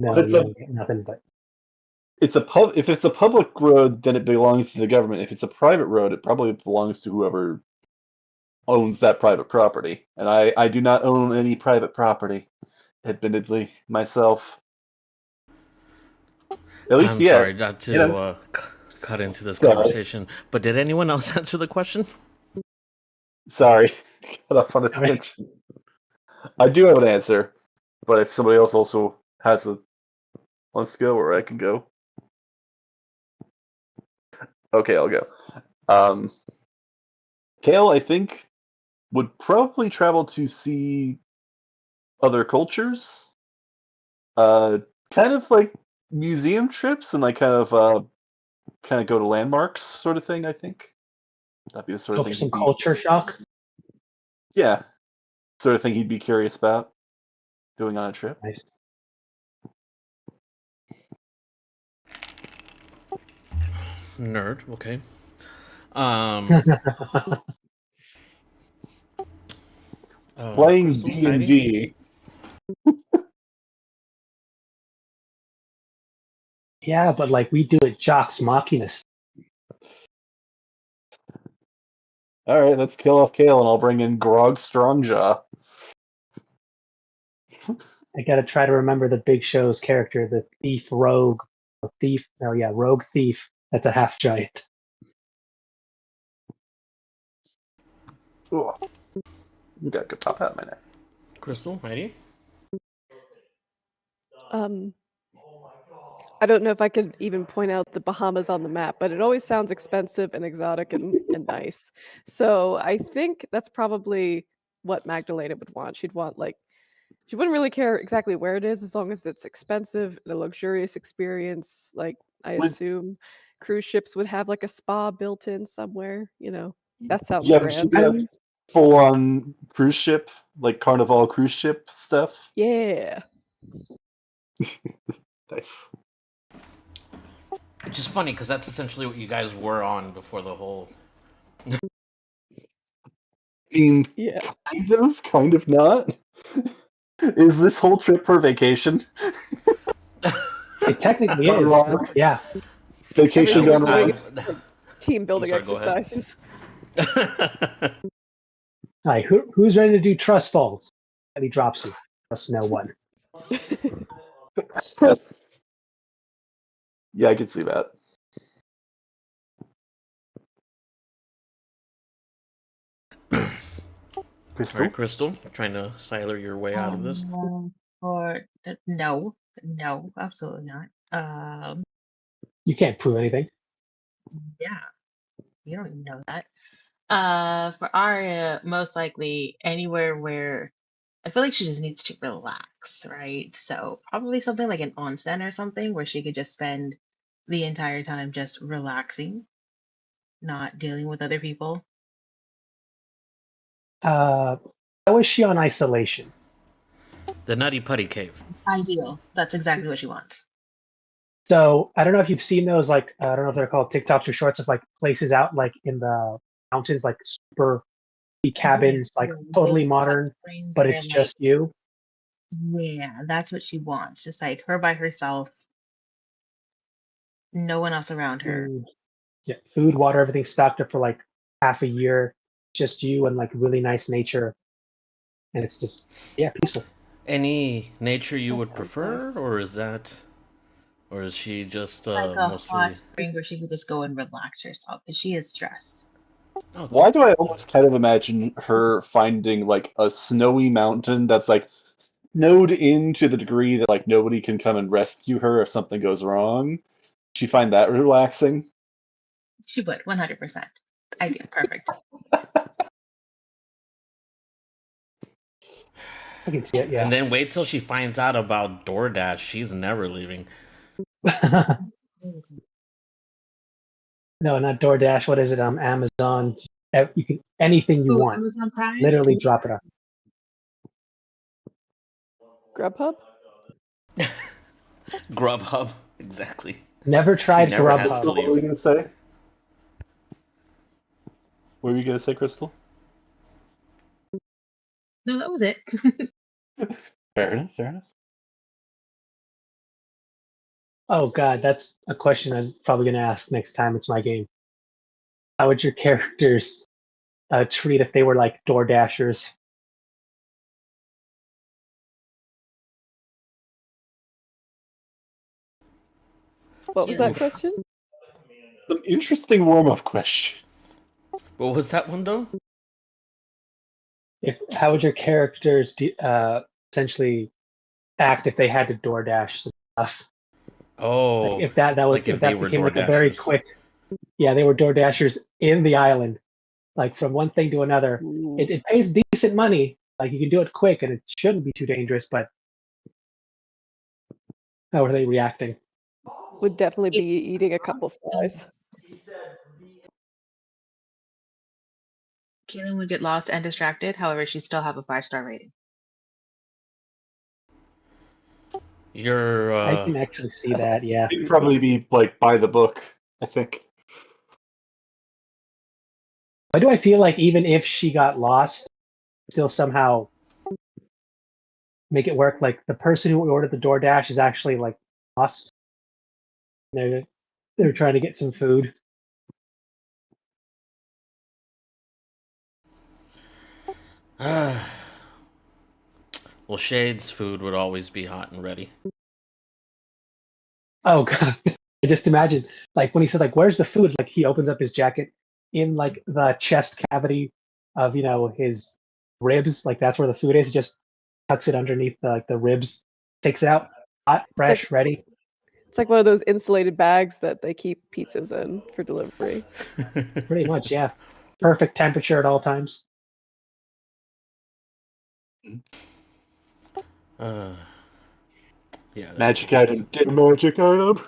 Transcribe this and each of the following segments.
No, If it's you a don't get nothing but. if it's a public road, then it belongs to the government. If it's a private road, it probably belongs to whoever owns that private property. And I do not own any private property, admittedly, myself. At least I'm yet. sorry not You know, to cut into this sorry. conversation, but did anyone else answer the question? Sorry. Got off on a I mean, tangent. I do have an answer, but if somebody else also has a wants to go, or I can go. Okay, I'll go. Kale, I think, would probably travel to see other cultures. Kind of like museum trips and like kind of go to landmarks sort of thing, I think. That'd be the sort go of for thing some he'd be, culture shock. yeah, sort of thing he'd be curious about doing on a trip. Nice. Nerd, okay. Um, Playing Crystal, Heidi? D&D. Yeah, but like we do it jocks mocking us. All right, let's kill off Kale, and I'll bring in Grog Strongjaw. I gotta try to remember the Big Show's character, the thief rogue. The thief. Oh yeah, rogue thief. That's a half giant. Ooh, you got a good top hat in my neck. Crystal, Heidi? I don't know if I could even point out the Bahamas on the map, but it always sounds expensive and exotic and nice. So I think that's probably what Magdalena would want. She'd want she wouldn't really care exactly where it is as long as it's expensive and a luxurious experience. Like I Would assume cruise ships would have like a spa built in somewhere. That sounds yeah, would you grand. have full on cruise ship, like Carnival cruise ship stuff? Yeah. Nice. Which is funny because that's essentially what you guys were on before the whole. I mean, Yeah. kind of not. Is this whole trip for vacation? It technically Gone is. wrong. Yeah. Vacation Everything gone we're doing wrong. is like team building sorry, go ahead. exercises. All right. Who's ready to do trust falls? And he drops you. Trust no one. Yeah, I can see that. All right, Crystal, trying to siler your way out of this. Or no, absolutely not. You can't prove anything. Yeah, you don't even know that. For Arya, most likely anywhere where I feel like she just needs to relax, right? So probably something like an onsen or something where she could just spend the entire time just relaxing, not dealing with other people. How is she on isolation? The Nutty Putty Cave. Ideal. That's exactly what she wants. So I don't know if you've seen those, like I don't know if they're called TikToks or shorts of like places out like in the mountains, like super cabins, like totally modern, but it's just you. Yeah, that's what she wants. Just like her by herself, no one else around her. Yeah, food, water, everything stocked up for like half a year. Just you and like really nice nature, and it's just peaceful. Any nature you That would sounds prefer, nice. or is she just Like a mostly? hot spring where she could just go and relax herself because she is stressed. Oh, Why do I almost kind of imagine her finding like a snowy mountain that's like snowed in to the degree that like nobody can come and rescue her if something goes wrong? She find that relaxing? She would, 100%. Idea, perfect. I can see it. Yeah. And then wait till she finds out about DoorDash. She's never leaving. No, not DoorDash. What is it? Amazon. You can anything you Ooh, want. Amazon Prime? Literally drop it off. Grubhub? Grubhub, exactly. Never tried She never has to Grubhub. What were you leave. gonna say? What were you gonna say, Crystal? No, that was it. Fair enough, fair enough. Oh god, that's a question I'm probably going to ask next time it's my game. How would your characters treat if they were like door dashers? What was that Oof. question? An interesting warm-up question. What was that one though? How would your characters essentially act if they had to door dash stuff? Oh, Like if that was like if if they that were became door like a very dashers. quick, yeah, they were door dashers in the island, like from one thing to another. Ooh. It pays decent money. Like you can do it quick, and it shouldn't be too dangerous. But how are they reacting? Would definitely be eating a couple flies. Kaylin would get lost and distracted. However, she'd still have a 5-star rating. You're I can actually see that. Yeah. It'd probably be like by the book, I think. Why do I feel like even if she got lost, still somehow make it work? Like the person who ordered the DoorDash is actually like lost. They're trying to get some food. well, Shade's food would always be hot and ready. Oh god. I just imagine like when he said like where's the food? Like he opens up his jacket in like the chest cavity of his ribs. Like that's where the food is. He just tucks it underneath the ribs, takes it out, hot, fresh, ready. It's like one of those insulated bags that they keep pizzas in for delivery. Pretty much, yeah. Perfect temperature at all times. Yeah. Magic item. Magic item.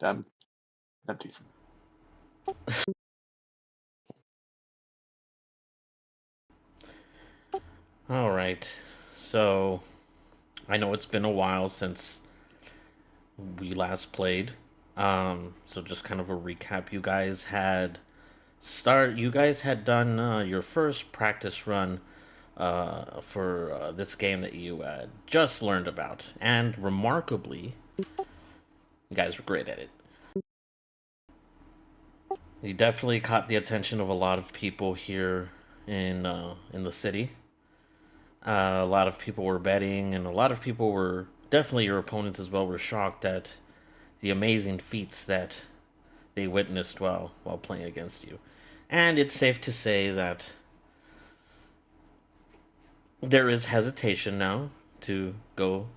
I'm teasing. All right. So, I know it's been a while since we last played. So just kind of a recap. You guys had done your first practice run for this game that you just learned about, and remarkably, you guys were great at it. You definitely caught the attention of a lot of people here in the city. A lot of people were betting, and a lot of people were definitely your opponents as well. Were shocked at the amazing feats that they witnessed while playing against you. And it's safe to say that there is hesitation now to go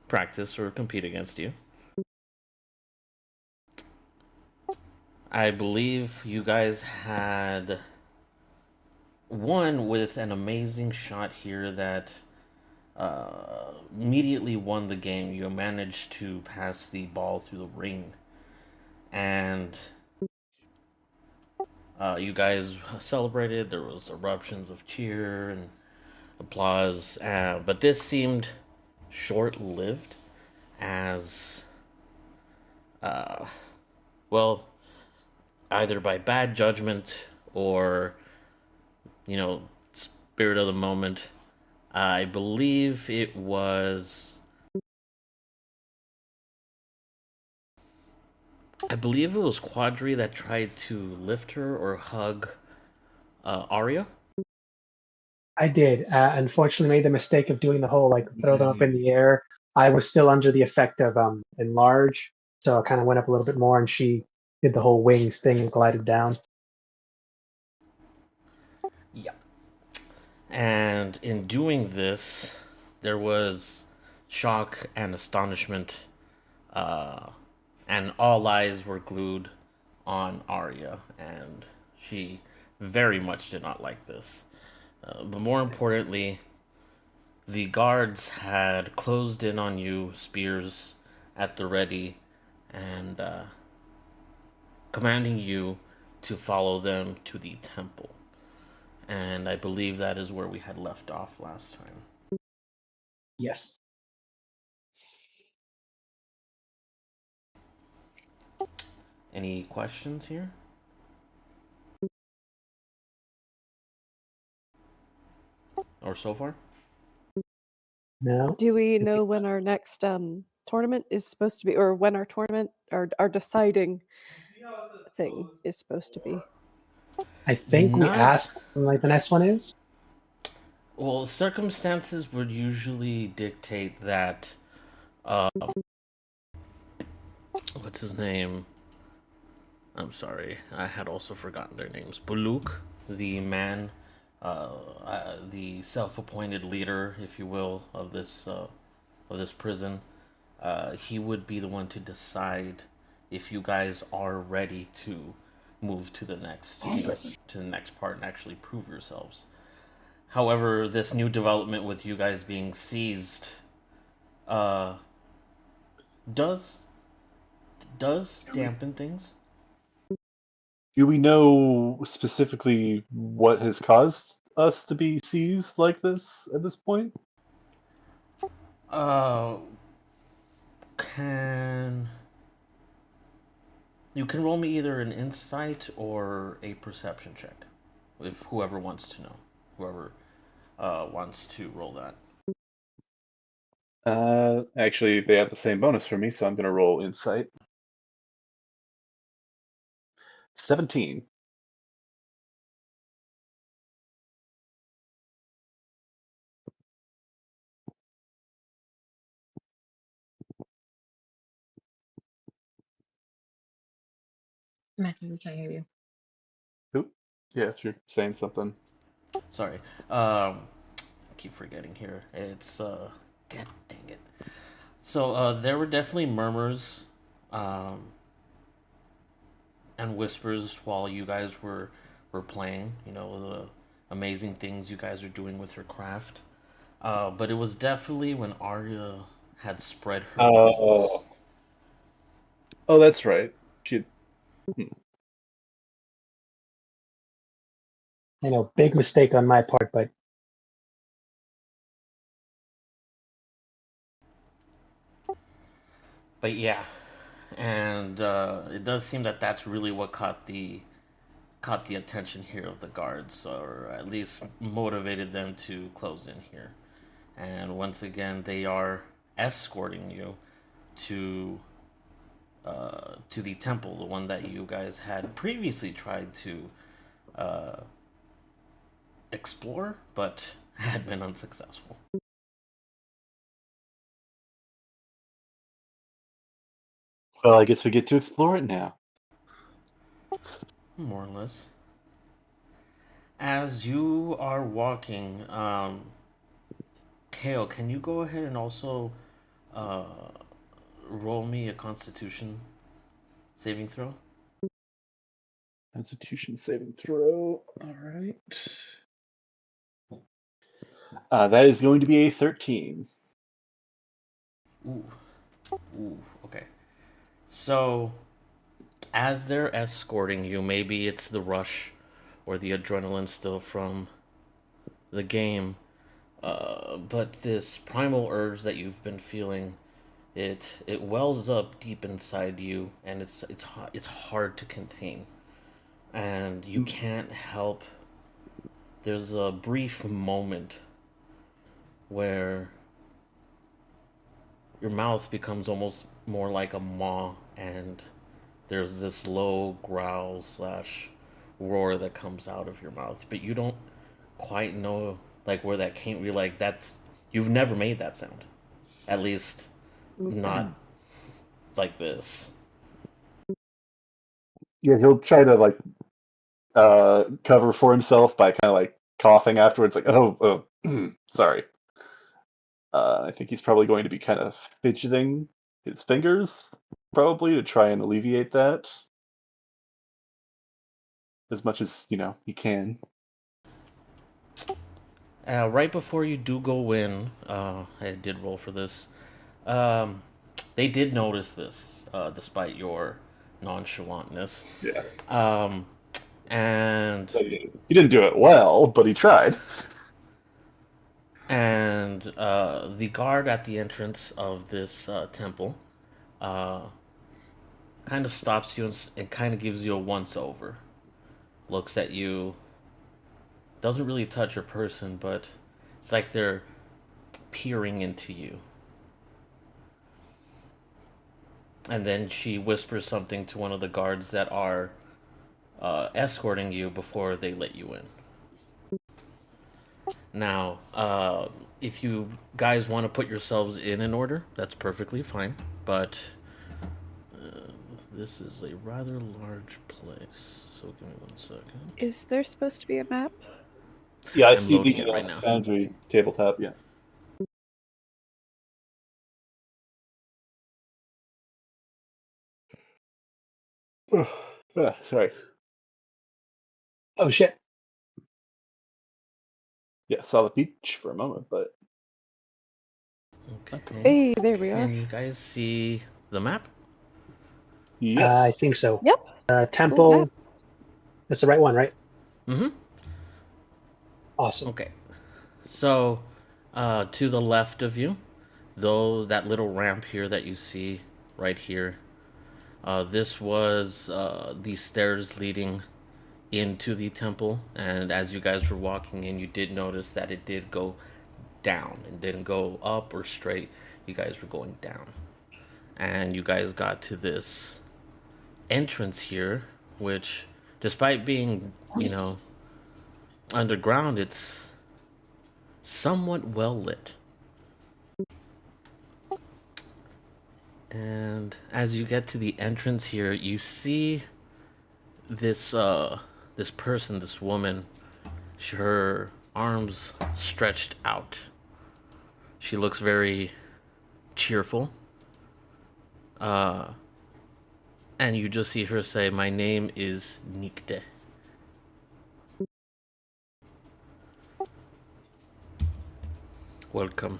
practice or compete against you. I believe you guys had one with an amazing shot here that immediately won the game. You managed to pass the ball through the ring, and you guys celebrated. There was eruptions of cheer and applause, but this seemed short-lived as well, either by bad judgment or spirit of the moment. I believe it was Quadri that tried to lift her or hug Arya. I did. Unfortunately, made the mistake of doing the whole like throw them up in the air. I was still under the effect of enlarge, so I kind of went up a little bit more, and she did the whole wings thing and glided down. Yeah. And in doing this, there was shock and astonishment, and all eyes were glued on Arya, and she very much did not like this. But more importantly, the guards had closed in on you, spears at the ready, and commanding you to follow them to the temple. And I believe that is where we had left off last time. Yes. Any questions here? Or so far? No. Do we know when our next tournament is supposed to be, or when our tournament, our deciding thing is supposed to be? I think we Not asked when, like, the next one is. well. Circumstances would usually dictate that. Uh, what's his name? I'm sorry, I had also forgotten their names. Buluk, the man, the self-appointed leader, if you will, of this prison. He would be the one to decide if you guys are ready to move to the next part and actually prove yourselves. However, this new development with you guys being seized, uh, does dampen things. Do we know specifically what has caused us to be seized like this at this point? Uh, can you can roll me either an insight or a perception check, if whoever wants to know, whoever wants to roll that. Actually, they have the same bonus for me, so I'm going to roll insight. 17. Matthew, we can't hear you. Oop. Yeah, if you're saying something. Sorry. Keep forgetting here. It's God dang it. So there were definitely murmurs, and whispers while you guys were playing. You know, the amazing things you guys are doing with your craft. But it was definitely when Arya had spread her wings. Oh, that's right. She. I know, big mistake on my part, but But yeah, and it does seem that that's really what caught the attention here of the guards, or at least motivated them to close in here. And once again, they are escorting you to the temple, the one that you guys had previously tried to uh, explore, but had been unsuccessful. Well, I guess we get to explore it now. More or less. As you are walking, Kale, can you go ahead and also uh, roll me a Constitution saving throw? Constitution saving throw. All right. That is going to be a 13. Ooh, okay. So, as they're escorting you, maybe it's the rush or the adrenaline still from the game, but this primal urge that you've been feeling, it wells up deep inside you, and it's hard to contain, and you can't help. There's a brief moment where your mouth becomes almost more like a maw, and there's this low growl slash roar that comes out of your mouth, but you don't quite know like where that came. You're like, that's you've never made that sound, at least not like this. Yeah, he'll try to like cover for himself by kind of like coughing afterwards, like, oh, sorry. I think he's probably going to be kind of fidgeting his fingers, probably, to try and alleviate that as much as, he can. Right before you do go in, I did roll for this. Um, they did notice this, despite your nonchalantness. Yeah. And He didn't do it well, but he tried. And the guard at the entrance of this temple kind of stops you and kind of gives you a once over. Looks at you, doesn't really touch your person, but it's like they're peering into you. And then she whispers something to one of the guards that are escorting you before they let you in. Now, if you guys want to put yourselves in an order, that's perfectly fine. But this is a rather large place. So give me 1 second. Is there supposed to be a map? Yeah, I I'm see loading the it right now. Foundry tabletop. Yeah. Sorry. Oh shit. Yeah, saw the beach for a moment, but Okay. Hey, there we are. Can you guys see the map? yes, I think so. Yep. Temple. map. That's the right one, right? Mm-hmm. Awesome. Okay. So, to the left of you, though, that little ramp here that you see right here, this was the stairs leading into the temple. And as you guys were walking in, you did notice that it did go down. It didn't go up or straight. You guys were going down. And you guys got to this entrance here, which, despite being, underground, it's somewhat well lit. And as you get to the entrance here, you see this this person, this woman, her arms stretched out. She looks very cheerful. And you just see her say, "My name is Nikde." Welcome.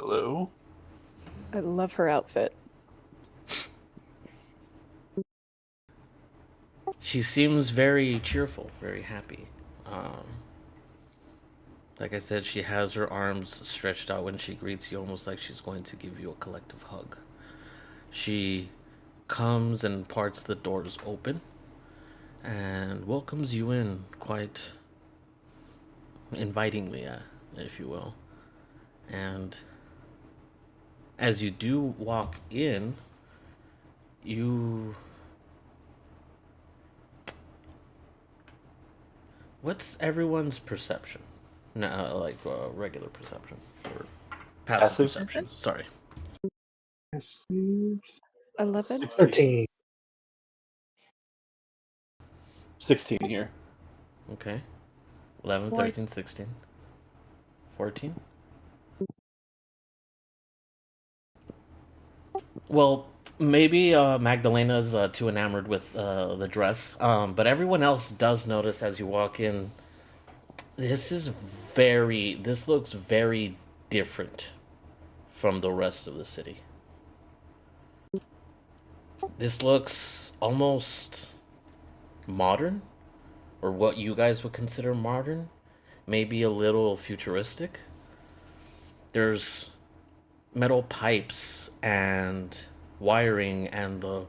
hello. I love her outfit. She seems very cheerful, very happy. Like I said, she has her arms stretched out when she greets you, almost like she's going to give you a collective hug. She comes and parts the doors open and welcomes you in quite invitingly, if you will. And as you do walk in, what's everyone's perception? No, like regular perception or passive Passive? perception. Sorry. 11. 13. 16 here. Okay. 11, 13, 16. 14? Well, maybe Magdalena's too enamored with the dress, but everyone else does notice as you walk in. This looks very different from the rest of the city. This looks almost modern, or what you guys would consider modern, maybe a little futuristic. There's metal pipes and wiring, and the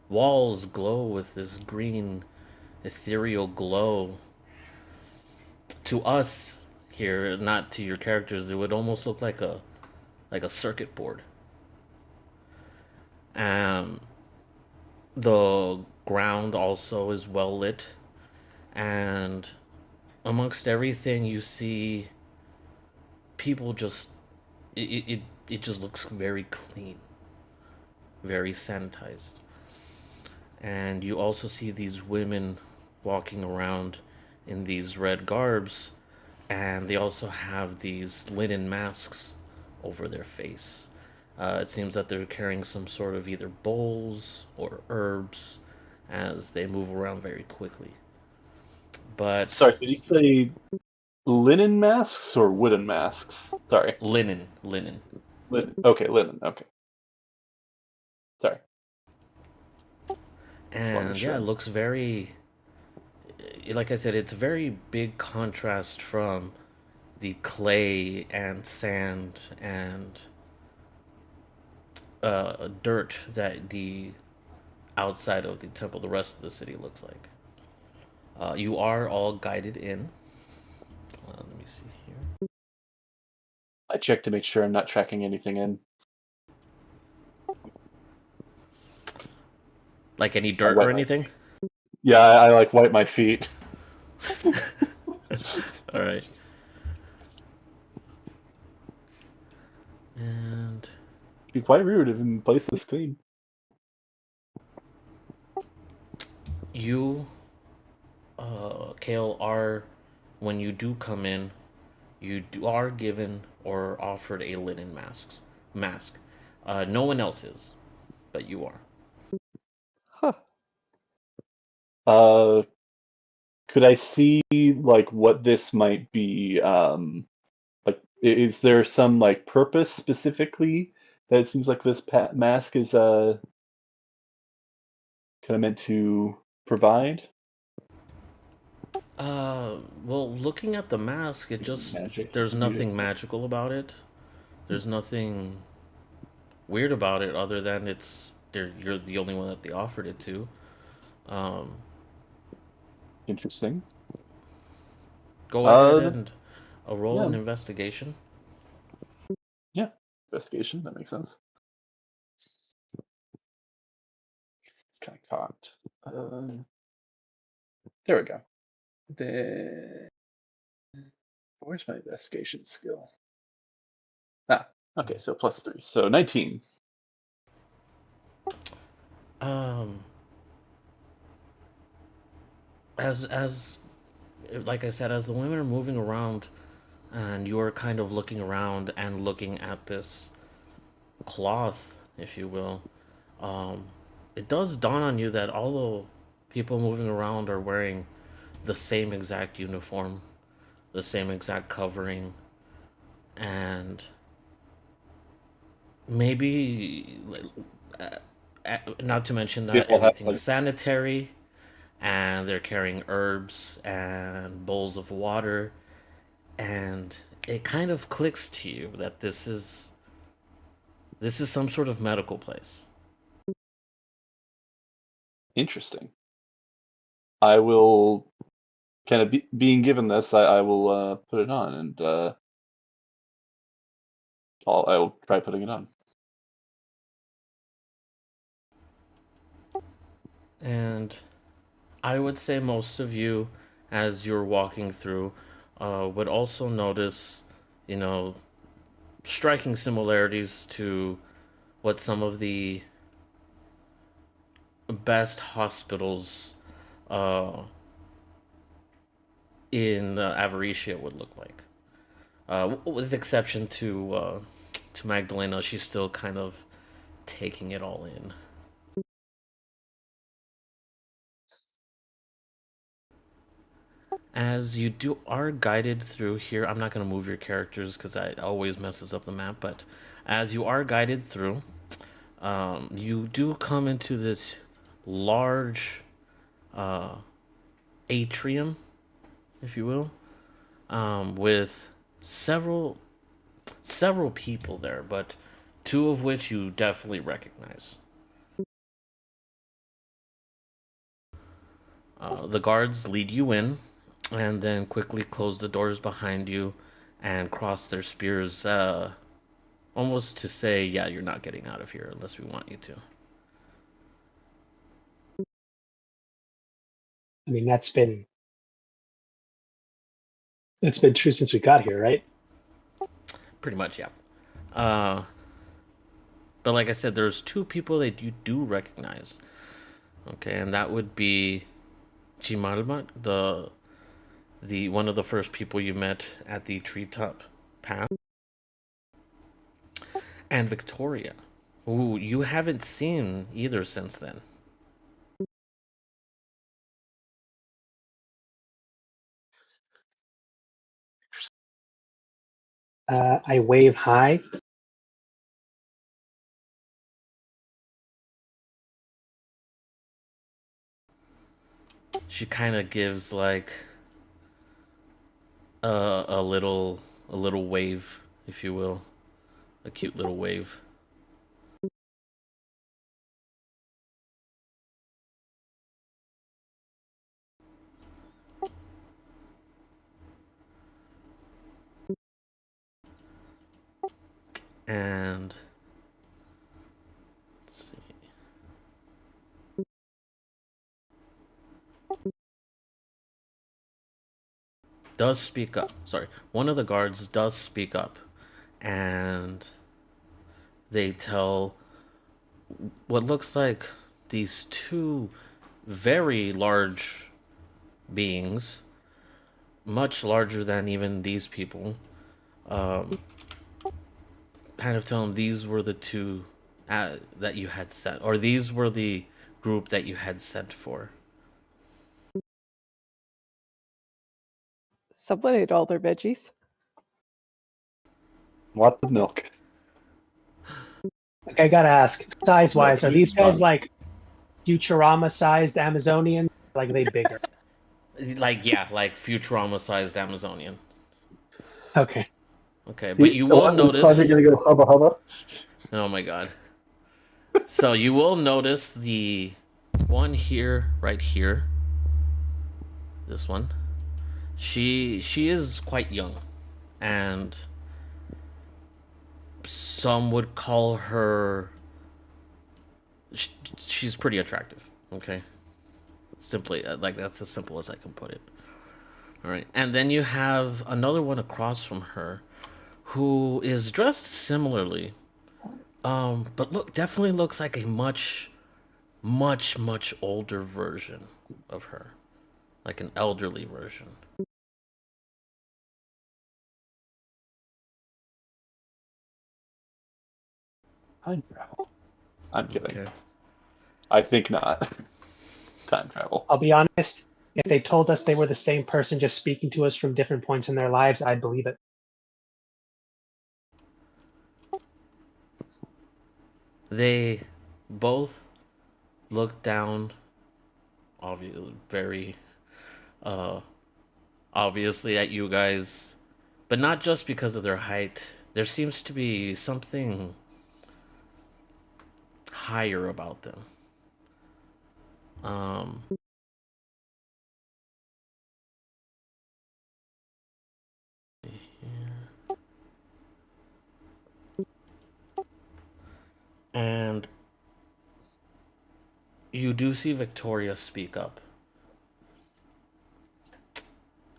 walls glow with this green ethereal glow. To us here, not to your characters, it would almost look like a circuit board. The ground also is well lit, and amongst everything you see people just it just looks very clean, very sanitized. And you also see these women walking around in these red garbs, and they also have these linen masks over their face. It seems that they're carrying some sort of either bowls or herbs as they move around very quickly. But Sorry, did you say linen masks or wooden masks? Sorry. linen. Okay, linen. Okay. Sorry. And sure. yeah, it looks very, like I said, it's a very big contrast from the clay and sand and dirt that the outside of the temple, the rest of the city looks like. You are all guided in. Let me see here. I check to make sure I'm not tracking anything in. Like any dirt or anything? Yeah, I like wipe my feet. All right. And It'd be quite rude if in place this clean. you, Kale, are, when you do come in, are given or offered a linen mask. No one else is, but you are. Huh. Could I see like what this might be? Like, is there some like purpose specifically that it seems like this mask is kind of meant to provide? Well, looking at the mask, Magic. there's nothing magical about it. There's nothing weird about it other than you're the only one that they offered it to. Um, Interesting. Go ahead Uh, and roll yeah, an investigation. yeah. Investigation. That makes sense. Kind of cocked. There we go. Where's my investigation skill? Ah, okay, so +3. So 19. Um, as like I said, as the women are moving around, and you're kind of looking around and looking at this cloth, if you will, um, it does dawn on you that although people moving around are wearing the same exact uniform, the same exact covering, and maybe not to mention that People have everything's sanitary, and they're carrying herbs and bowls of water, and it kind of clicks to you that this is some sort of medical place. interesting. I will kind of being given this, I will put it on, and I will try putting it on. And I would say most of you, as you're walking through, would also notice, you know, striking similarities to what some of the best hospitals uh, in Avaricia would look like. With exception to Magdalena, she's still kind of taking it all in. As you are guided through here, I'm not going to move your characters because I always messes up the map, but as you are guided through, you do come into this large atrium, if you will, with several people there, but two of which you definitely recognize. The guards lead you in, and then quickly close the doors behind you, and cross their spears, almost to say, "Yeah, you're not getting out of here unless we want you to." I mean, that's been true since we got here, right? Pretty much, yeah. Uh, but like I said, there's two people that you do recognize. Okay, and that would be Chimalmak, the one of the first people you met at the treetop path, and Victoria, who you haven't seen either since then. I wave hi. She kind of gives like a little wave, if you will, a cute little wave. And let's see. Does speak up. Sorry. One of the guards does speak up, and they tell what looks like these two very large beings, much larger than even these people, kind of tell them these were the two that you had sent, or these were the group that you had sent for. Someone ate all their veggies. Lots of milk. Okay, I gotta ask, size-wise, are Milk these is guys fun. like Futurama-sized Amazonian? Like, are they bigger? Like Futurama-sized Amazonian. Okay. Okay, but you will Is notice. Claudia gonna go hubba hubba? Oh my god. So you will notice the one here, right here. This one. She is quite young, and some would call her. She's pretty attractive. Okay. Simply, like, that's as simple as I can put it. All right, and then you have another one across from her, who is dressed similarly, but definitely looks like a much older version of her, like an elderly version. Time travel. I'm kidding. Okay. I think not. Time travel. I'll be honest, if they told us they were the same person just speaking to us from different points in their lives, I'd believe it. They both look down, very obviously at you guys, but not just because of their height. There seems to be something higher about them. And you do see Victoria speak up.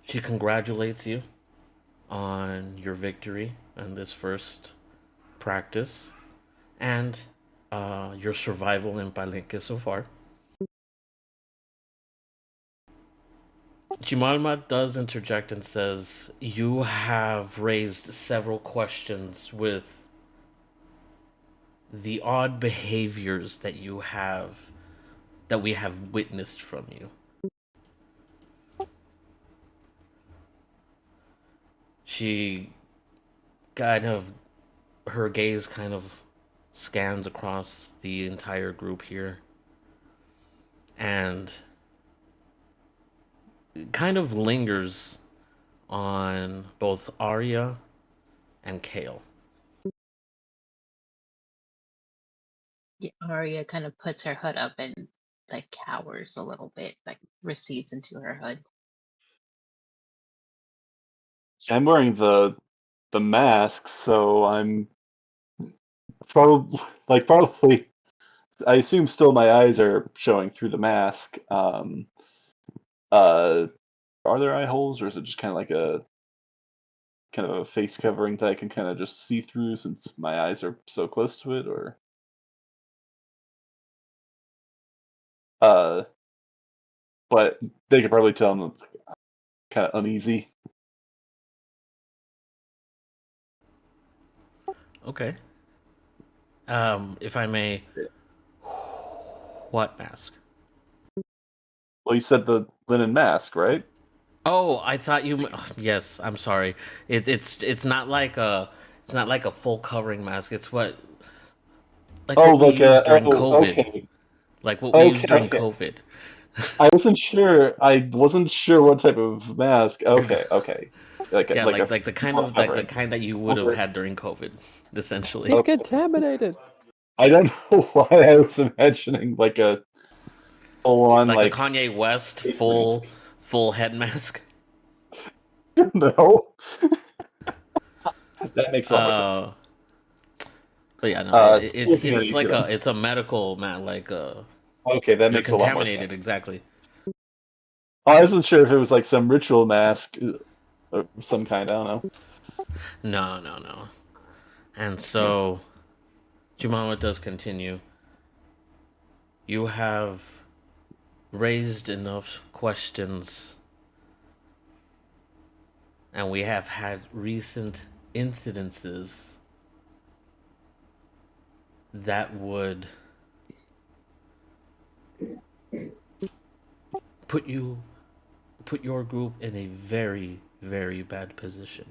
She congratulates you on your victory in this first practice and your survival in Palenque so far. Chimalma does interject and says, you have raised several questions with the odd behaviors that we have witnessed from you. She her gaze kind of scans across the entire group here and kind of lingers on both Arya and Kale. Yeah, Arya kind of puts her hood up and like cowers a little bit, like recedes into her hood. I'm wearing the mask, so I'm probably. I assume still my eyes are showing through the mask. Are there eye holes, or is it just kind of a face covering that I can kind of just see through since my eyes are so close to it, or but they could probably tell I'm kind of uneasy. Okay. If I may, what mask? Well, you said the linen mask, right? Oh, I thought you. Yes, I'm sorry. It's not like a full covering mask. It's what we used during COVID. Okay. Like what we used during Okay. COVID. I wasn't sure. I wasn't sure what type of mask. Okay. Like Yeah, like the kind of like the kind that you would have had during COVID, essentially. He's Okay. contaminated. I don't know why I was imagining like a full on like a Kanye West full head mask. No. That makes a lot more sense. But yeah, no, looking at it's you like two. it's a medical Okay, that you're makes a lot more contaminated, sense. exactly. I wasn't sure if it was like some ritual mask of some kind. I don't know. No. And so Jumama does continue. You have raised enough questions, and we have had recent incidences that would put your group in a very, very bad position.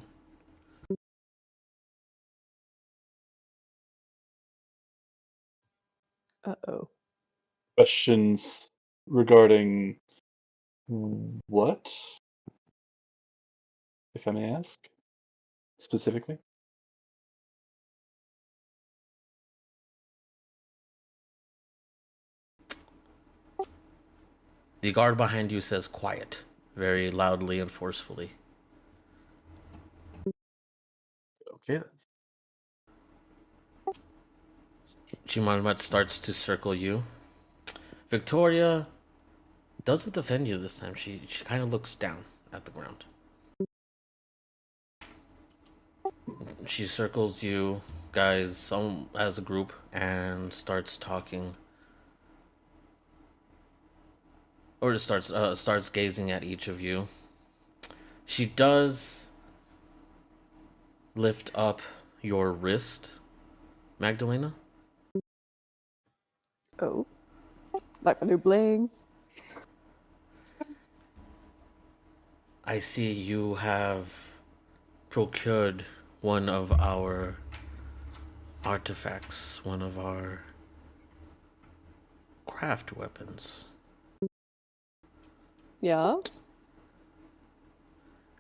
Uh-oh. Questions regarding what, if I may ask, specifically? The guard behind you says quiet, very loudly and forcefully. Okay. Chimanmat starts to circle you. Victoria doesn't defend you this time. She kind of looks down at the ground. She circles you guys as a group and starts talking, or starts gazing at each of you. She does lift up your wrist, Magdalena. Oh. Like my new bling. I see you have procured one of our artifacts, one of our craft weapons. Yeah?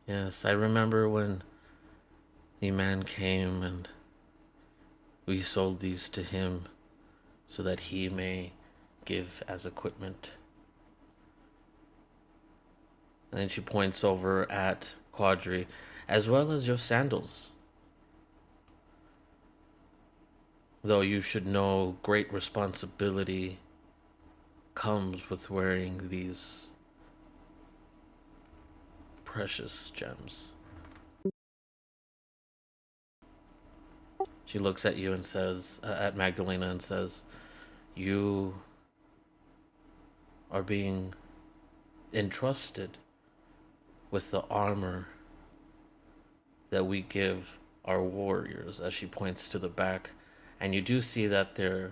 Yes, I remember when the man came and we sold these to him so that he may give as equipment. And then she points over at Quadri, as well as your sandals. Though you should know great responsibility comes with wearing these precious gems. She looks at you and says, at Magdalena and says, you are being entrusted with the armor that we give our warriors, as she points to the back. And you do see that their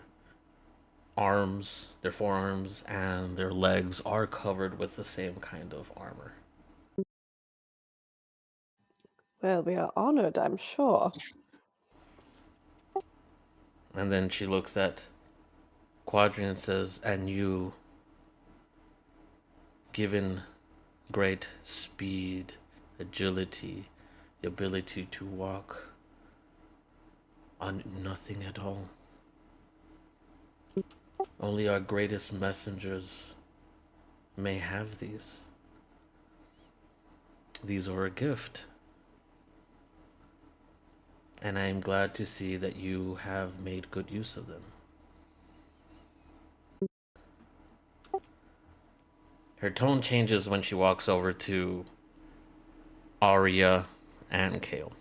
arms, their forearms, and their legs are covered with the same kind of armor. Well, we are honored, I'm sure. And then she looks at Quadri and says, and you, given great speed, agility, the ability to walk on nothing at all. Only our greatest messengers may have these. These are a gift. And I am glad to see that you have made good use of them. Her tone changes when she walks over to Arya and Kale.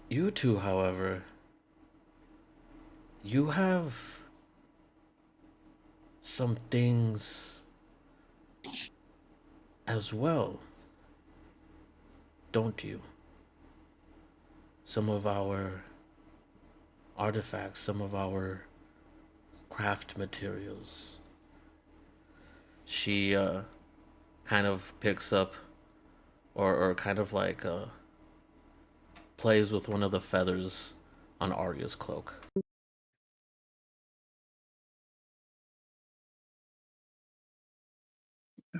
You two, however, you have some things as well, don't you? Some of our artifacts, some of our craft materials. She kind of picks up or kind of like plays with one of the feathers on Arya's cloak.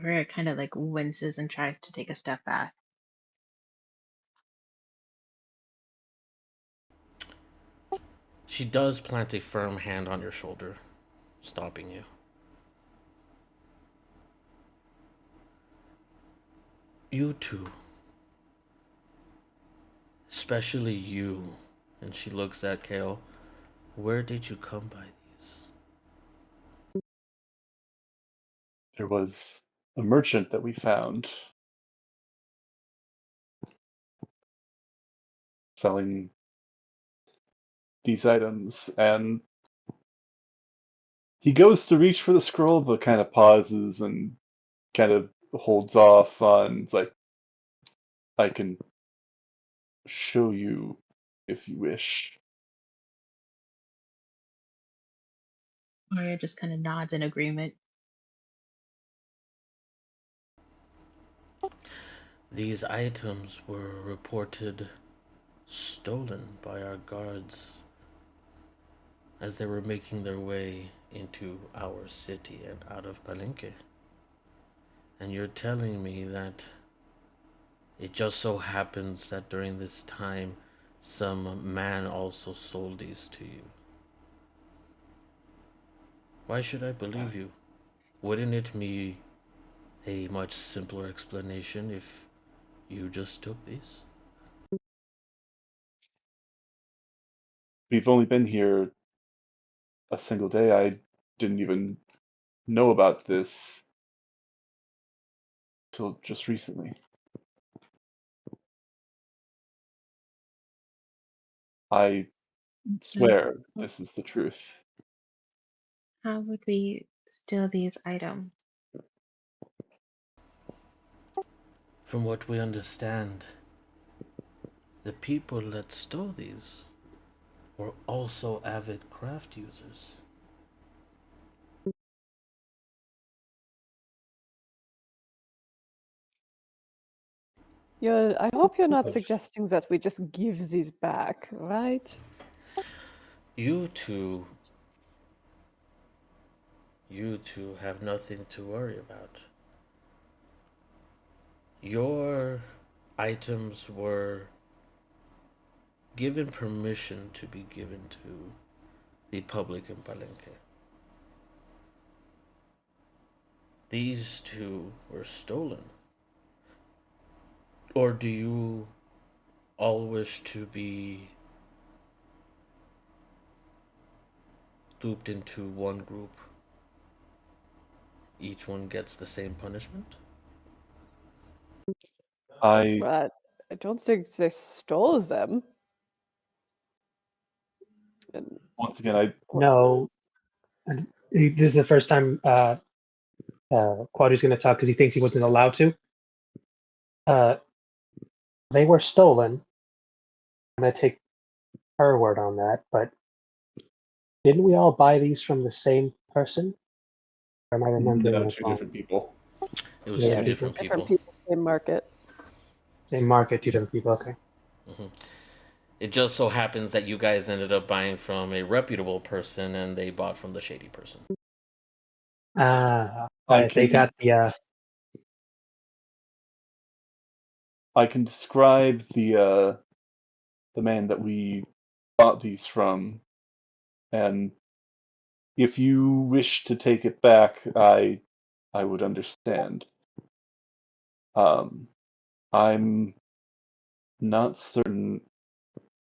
Rhea kind of like winces and tries to take a step back. She does plant a firm hand on your shoulder, stopping you. You two, especially you. And she looks at Kale. Where did you come by these? There was a merchant that we found selling these items, and he goes to reach for the scroll, but kind of pauses and kind of holds off on, it's like, I can show you if you wish. Arya just kind of nods in agreement. These items were reported stolen by our guards as they were making their way into our city and out of Palenque. And you're telling me that it just so happens that during this time, some man also sold these to you. Why should I believe you? Wouldn't it be a much simpler explanation if you just took these? We've only been here a single day. I didn't even know about this till just recently. I swear this is the truth. How would we steal these items? From what we understand, the people that stole these were also avid craft users. I hope you're not suggesting that we just give these back, right? You two have nothing to worry about. Your items were given permission to be given to the public in Palenque. These two were stolen. Or do you all wish to be looped into one group? Each one gets the same punishment? But I don't think they stole them. And Once again, No, and this is the first time Quadri's going to talk because he thinks he wasn't allowed to. They were stolen. I'm going to take her word on that, but didn't we all buy these from the same person? Or am I remembering no, that two wrong? different people. It was Yeah. two different people. different people, same market. Same market, two different people. Okay. It just so happens that you guys ended up buying from a reputable person and they bought from the shady person. They got the. I can describe the man that we bought these from, and if you wish to take it back, I would understand. I'm not certain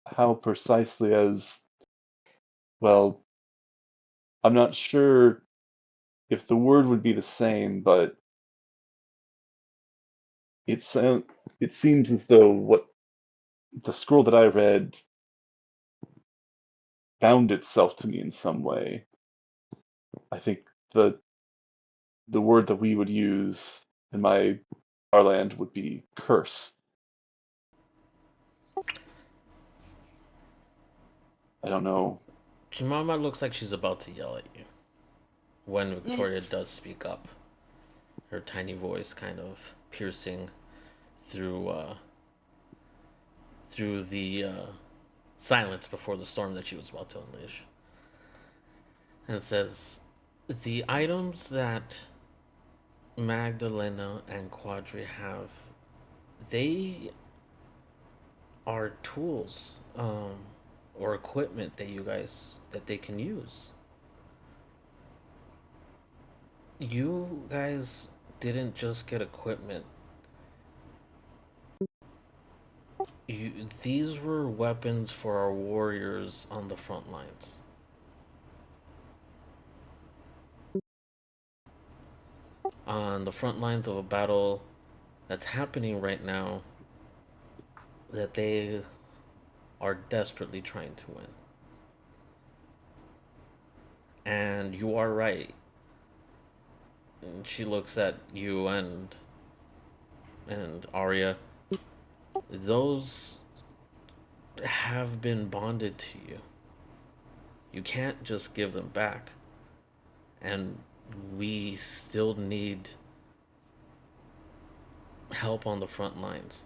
how precisely as well. I'm not sure if the word would be the same, but it seems as though what the scroll that I read bound itself to me in some way. I think the word that we would use in our land would be curse. I don't know. Jemima looks like she's about to yell at you when Victoria does speak up. Her tiny voice kind of piercing through the silence before the storm that she was about to unleash. And says, the items that Magdalena and Quadri have, they are tools or equipment that they can use. You guys didn't just get equipment. These were weapons for our warriors on the front lines. On the front lines of a battle that's happening right now that they are desperately trying to win. And you are right. And she looks at you and Arya. Those have been bonded to you. You can't just give them back. And we still need help on the front lines.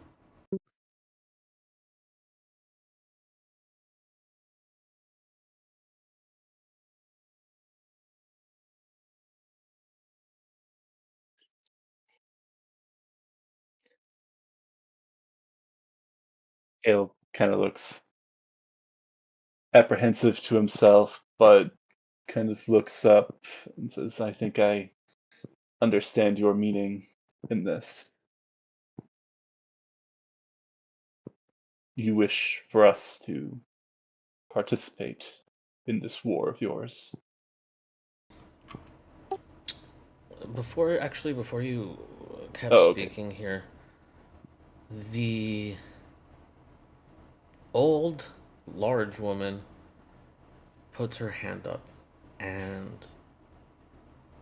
Teolt kind of looks apprehensive to himself, but kind of looks up and says, I think I understand your meaning in this. You wish for us to participate in this war of yours. Before you kept speaking here, the old, large woman puts her hand up, and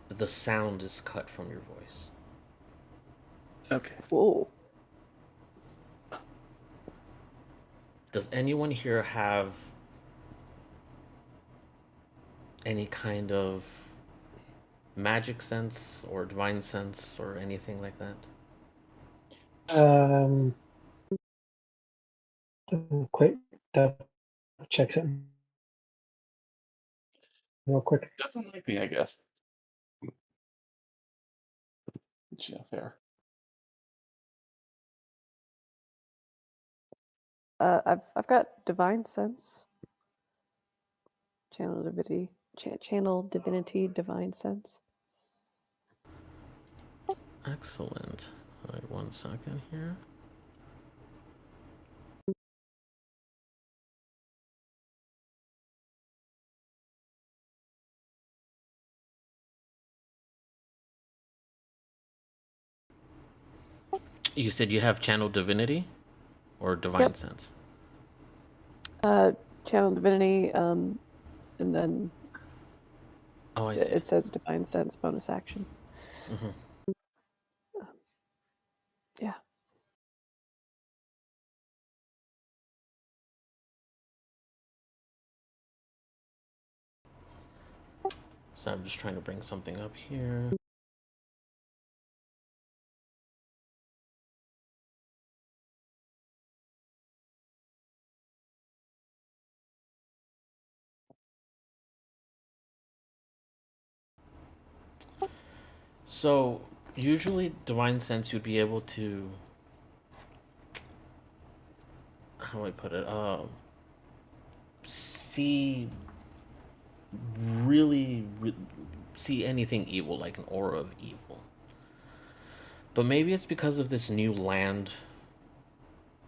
the sound is cut from your voice. Okay. Whoa. Does anyone here have any kind of magic sense or divine sense or anything like that? Quick, check something real quick. Doesn't like me, I guess. Yeah, fair. I've got divine sense. Channel divinity, divine sense. Excellent. All right, 1 second here. You said you have channel divinity or divine sense? Channel divinity, and then I see. it says divine sense bonus action. Mm-hmm. Yeah. So I'm just trying to bring something up here. So usually divine sense you'd be able to, how do I put it, see see anything evil, like an aura of evil. But maybe it's because of this new land.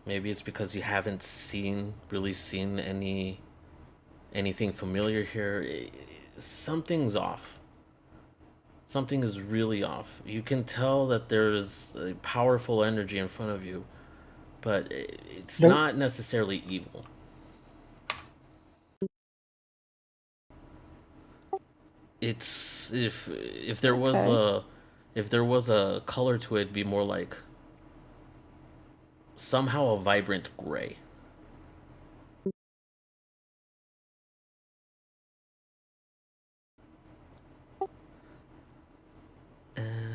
Maybe it's because you haven't really seen anything familiar here. Something's off. Something is really off. You can tell that there's a powerful energy in front of you, but it's not necessarily evil. It's if there was a color to it, it'd be more like somehow a vibrant gray.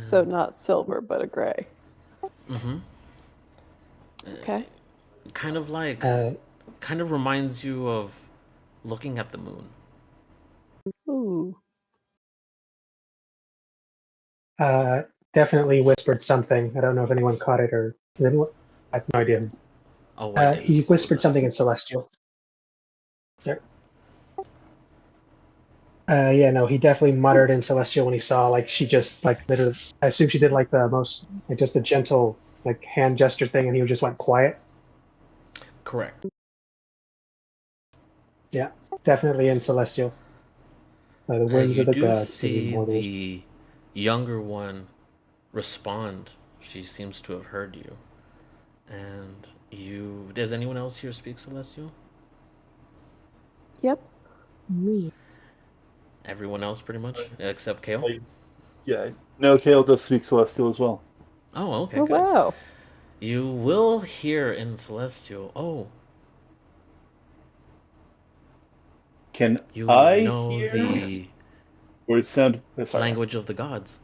So not silver, but a gray. Mm-hmm. Okay. Kind of like, kind of reminds you of looking at the moon. Ooh. Definitely whispered something. I don't know if anyone caught it or didn't. I have no idea. Oh, I didn't. He whispered something in Celestial. Sorry. Yeah, no, he definitely muttered in Celestial when he saw, like, she just, like, literally, I assume she did, like, the most, like, just a gentle, like, hand gesture thing, and he just went quiet. Correct. Yeah, definitely in Celestial. By the whims You of the do gods to the see immortals. the younger one respond. She seems to have heard you. And you... Does anyone else here speak Celestial? Yep. Me. Everyone else, pretty much, except Kale? Yeah. No, Kale does speak Celestial as well. Oh, okay, Oh good. wow. You will hear in Celestial, oh, Can you I know hear? the Or it sound? Sorry. language of the gods.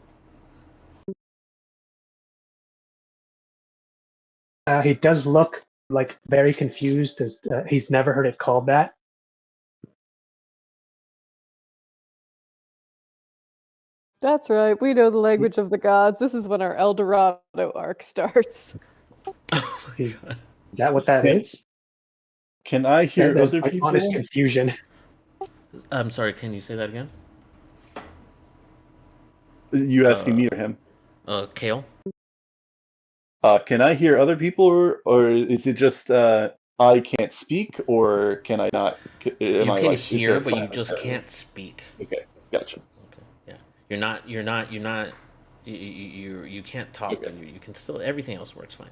He does look like very confused, as he's never heard it called that. That's right. We know the language of the gods. This is when our El Dorado arc starts. Oh my Is, god. is that what that Yeah. is? Can I hear There's other like people? honest confusion. I'm sorry, can you say that again? You asking me or him? Kale? Can I hear other people, or is it just I can't speak, or can I not? Am You I can like? Is there hear, a but you silence just there? can't speak. Okay, gotcha. Okay, yeah. You can't talk, Okay. but you can still, everything else works fine.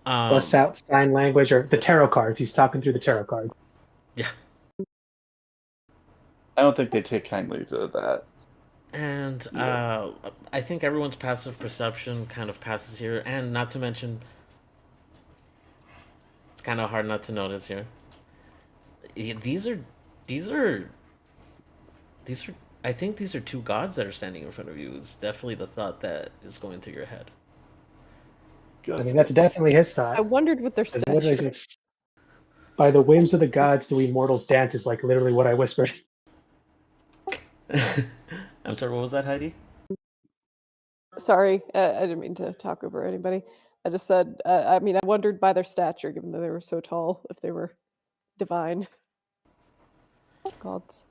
Bust out sign language or the tarot cards. He's talking through the tarot cards. Yeah. I don't think they take kindly to that. And Yeah. I think everyone's passive perception kind of passes here, and not to mention, it's kind of hard not to notice here. These are, these are, these are. I think these are two gods that are standing in front of you. It's definitely the thought that is going through your head. I mean, that's definitely his I thought. wondered what their Because stature. literally, by the whims of the gods do we mortals dance is like literally what I whispered. I'm sorry, what was that, Heidi? Sorry, I didn't mean to talk over anybody. I just said, I mean, I wondered by their stature, given that they were so tall, if they were divine gods.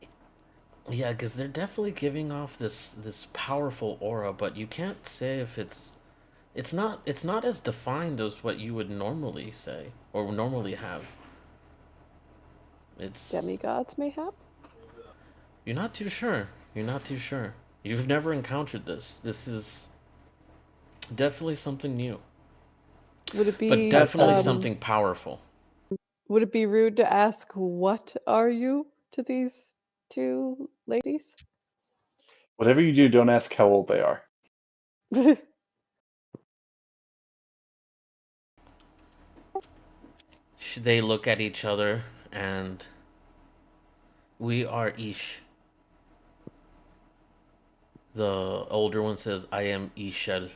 Yeah, because they're definitely giving off this powerful aura, but you can't say if it's not as defined as what you would normally say or normally have. It's Demigods, mayhap? You're not too sure. You're not too sure. You've never encountered this. This is definitely something new, Would it be but definitely um, something powerful. Would it be rude to ask what are you to these two ladies? Whatever you do, don't ask how old they are. They look at each other and we are Ish. The older one says, I am Ishel.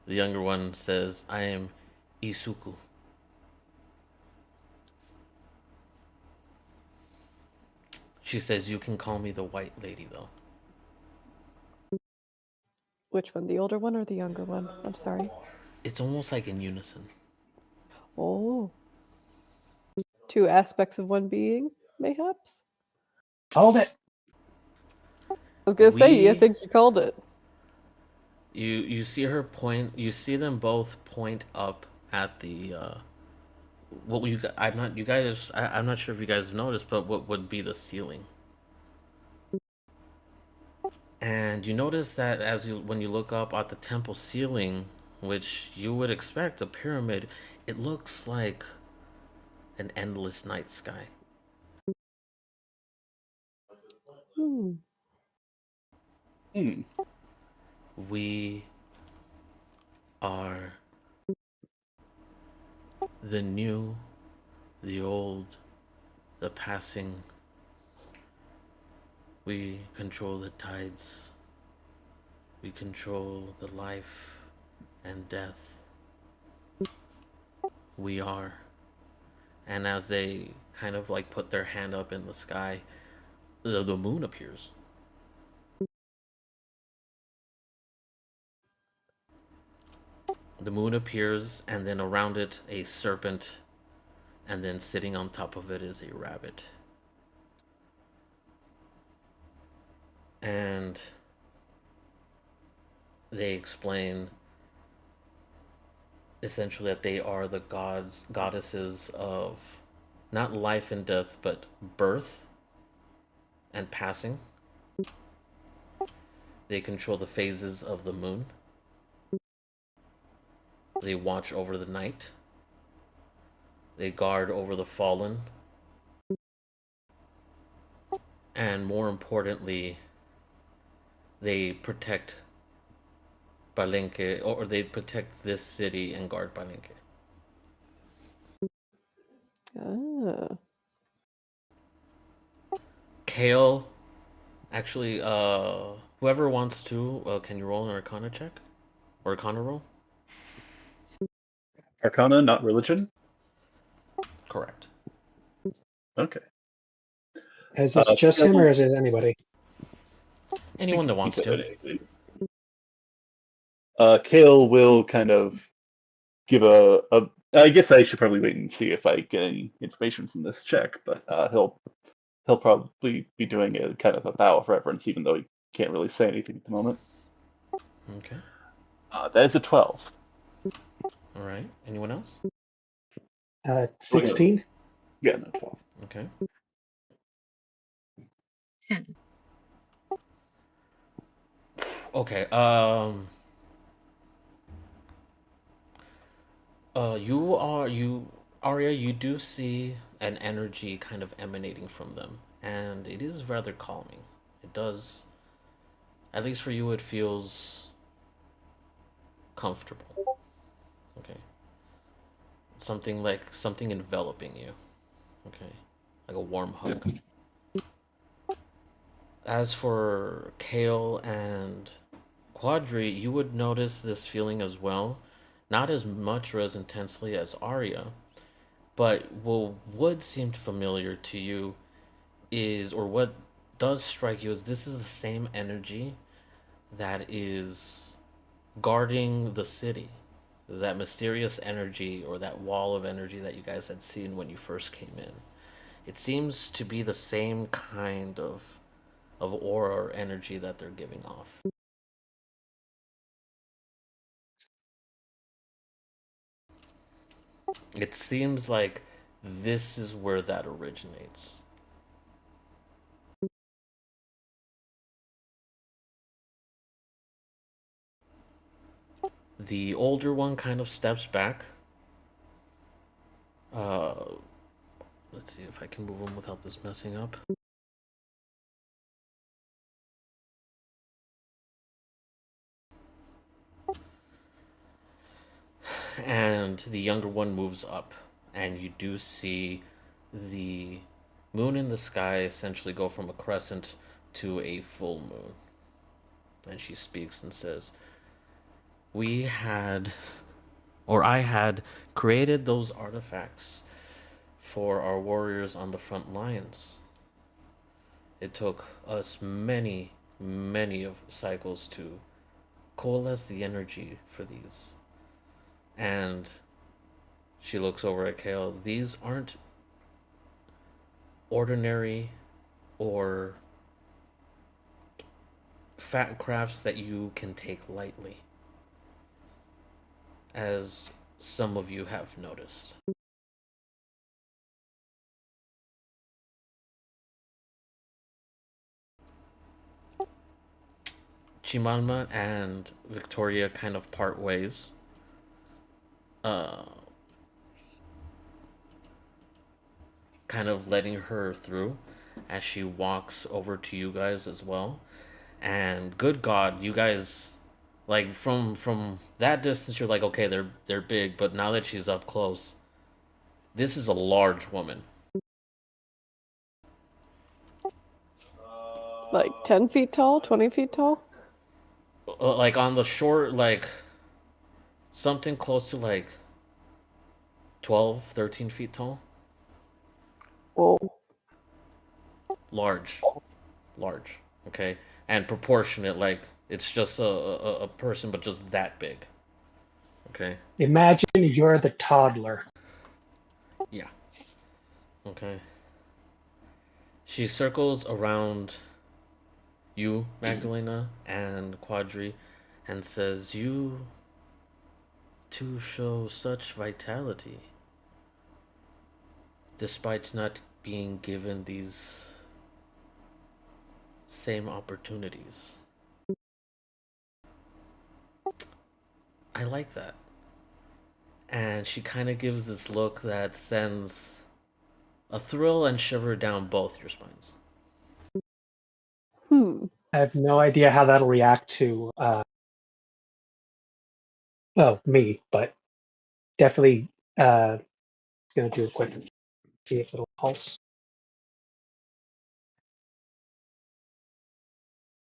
The younger one says, I am Isuku. She says, you can call me the White Lady, though. Which one, the older one or the younger one? I'm sorry. It's almost like in unison. Oh. Two aspects of one being, mayhaps? Called it. I was gonna say, I We think you called it. You see her point. You see them both point up at the what you I'm not you guys I'm not sure if you guys noticed, but what would be the ceiling. And you notice that as you when you look up at the temple ceiling, which you would expect a pyramid, it looks like an endless night sky. Hmm. Hmm. We are the new, the old, the passing. We control the tides. We control the life and death. We are. And as they kind of like put their hand up in the sky, the moon appears. The moon appears, and then around it, a serpent, and then sitting on top of it is a rabbit. And they explain essentially that they are the goddesses of not life and death, but birth and passing. They control the phases of the moon. They watch over the night. They guard over the fallen. And more importantly, they protect Palenque, or they protect this city and guard Palenque. Ah. Kale, actually, whoever wants to, can you roll an Arcana check? Or Arcana roll? Arcana, not religion? Correct. Okay. Is this just him or is it anybody? Anyone that wants to. Kale will kind of give I guess I should probably wait and see if I get any information from this check, but he'll probably be doing a kind of a bow of reverence, even though he can't really say anything at the moment. Okay. That is a 12. All right. Anyone else? 16. Yeah, no 12. Okay. 10. Okay. Arya, you do see an energy kind of emanating from them, and it is rather calming. It does, at least for you, it feels comfortable. Okay. Something enveloping you. Okay. Like a warm hug. As for Kale and Quadri, you would notice this feeling as well. Not as much or as intensely as Arya, but what would seem familiar to you is, or what does strike you, is this is the same energy that is guarding the city. That mysterious energy, or that wall of energy that you guys had seen when you first came in. It seems to be the same kind of aura or energy that they're giving off. It seems like this is where that originates. The older one kind of steps back. Let's see if I can move him without this messing up. And the younger one moves up, and you do see the moon in the sky essentially go from a crescent to a full moon. And she speaks and says, I had created those artifacts for our warriors on the front lines. It took us many, many of cycles to coalesce the energy for these. And she looks over at Kale. These aren't ordinary or fat crafts that you can take lightly, as some of you have noticed. Chimalma and Victoria kind of part ways. Kind of letting her through as she walks over to you guys as well. And good God, you guys, like from that distance, you're like, okay, they're big, but now that she's up close, this is a large woman. Like 10 feet tall, 20 feet tall? Like on the short, like something close to like 12, 13 feet tall. Whoa. Large. Okay, and proportionate, like it's just a person, but just that big. Okay. Imagine you're the toddler. Yeah. Okay. She circles around you, Magdalena, and Quadri, and says, "You to show such vitality, despite not being given these same opportunities. I like that. And she kind of gives this look that sends a thrill and shiver down both your spines. I have no idea how that'll react to me, but definitely gonna do a quick see if it'll pulse.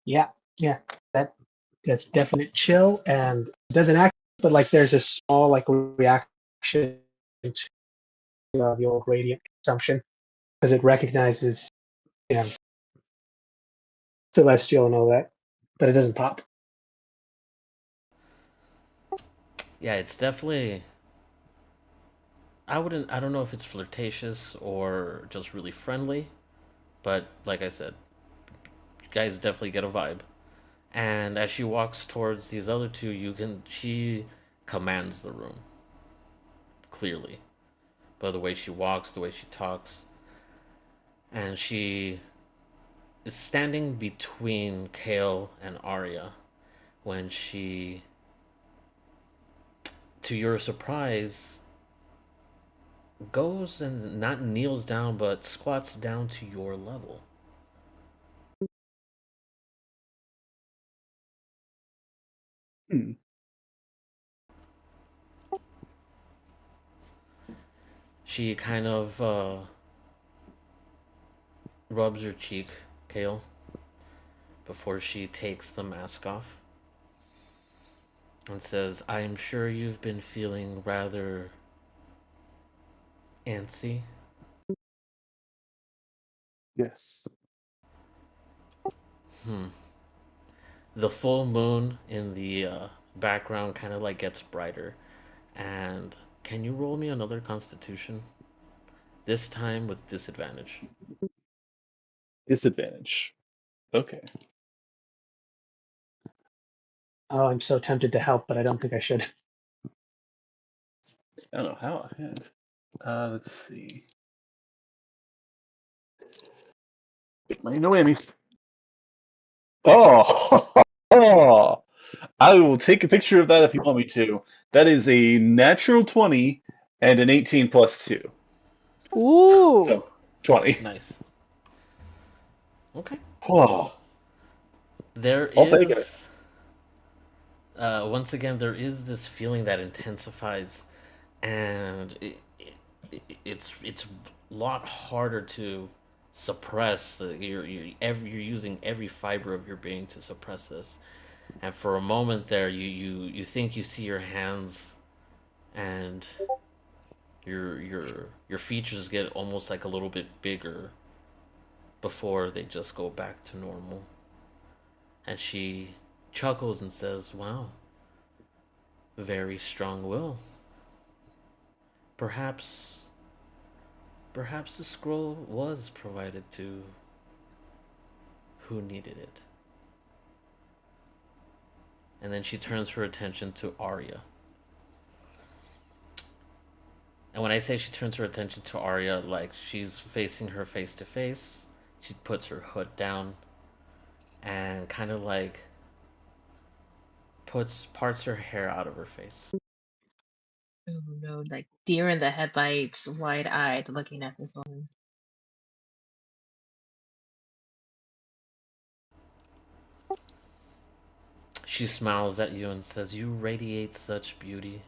Yeah, that's definite chill, and it doesn't act, but like there's a small like reaction to the old radiant consumption because it recognizes celestial and all that, but it doesn't pop. Yeah, it's definitely. I don't know if it's flirtatious or just really friendly, but like I said, you guys definitely get a vibe. And as she walks towards these other two, she commands the room clearly, by the way she walks, the way she talks, and she is standing between Kale and Arya when she, to your surprise, goes and not kneels down but squats down to your level. She kind of rubs her cheek, Kale, before she takes the mask off and says, I'm sure you've been feeling rather antsy. Yes. The full moon in the background kind of like gets brighter. And can you roll me another constitution? This time with disadvantage. Disadvantage. Okay. Oh, I'm so tempted to help, but I don't think I should. I don't know how I had. Let's see. No whammies. Oh, oh! I will take a picture of that if you want me to. That is a natural 20 and an 18 plus 2. Ooh. So, 20. Nice. Okay. Oh, There I'll take it. is. Once again, there is this feeling that intensifies, and it's a lot harder to suppress. You're using every fiber of your being to suppress this. And for a moment there, you think you see your hands, and your features get almost like a little bit bigger before they just go back to normal. And she chuckles and says, wow, very strong will. Perhaps the scroll was provided to who needed it. And then she turns her attention to Arya. And when I say she turns her attention to Arya, like she's facing her face to face, she puts her hood down and kind of like parts her hair out of her face. Oh no, like deer in the headlights, wide eyed, looking at this woman. She smiles at you and says, you radiate such beauty.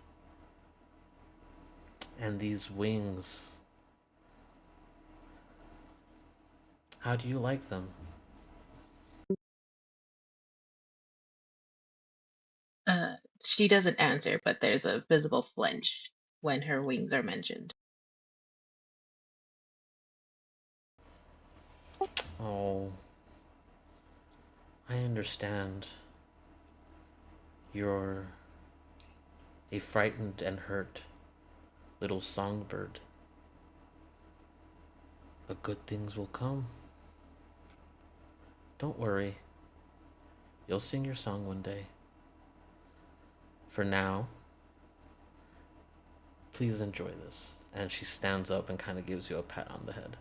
And these wings, how do you like them? She doesn't answer, but there's a visible flinch when her wings are mentioned. Oh, I understand. You're a frightened and hurt little songbird. But good things will come. Don't worry. You'll sing your song one day. For now, please enjoy this. And she stands up and kind of gives you a pat on the head.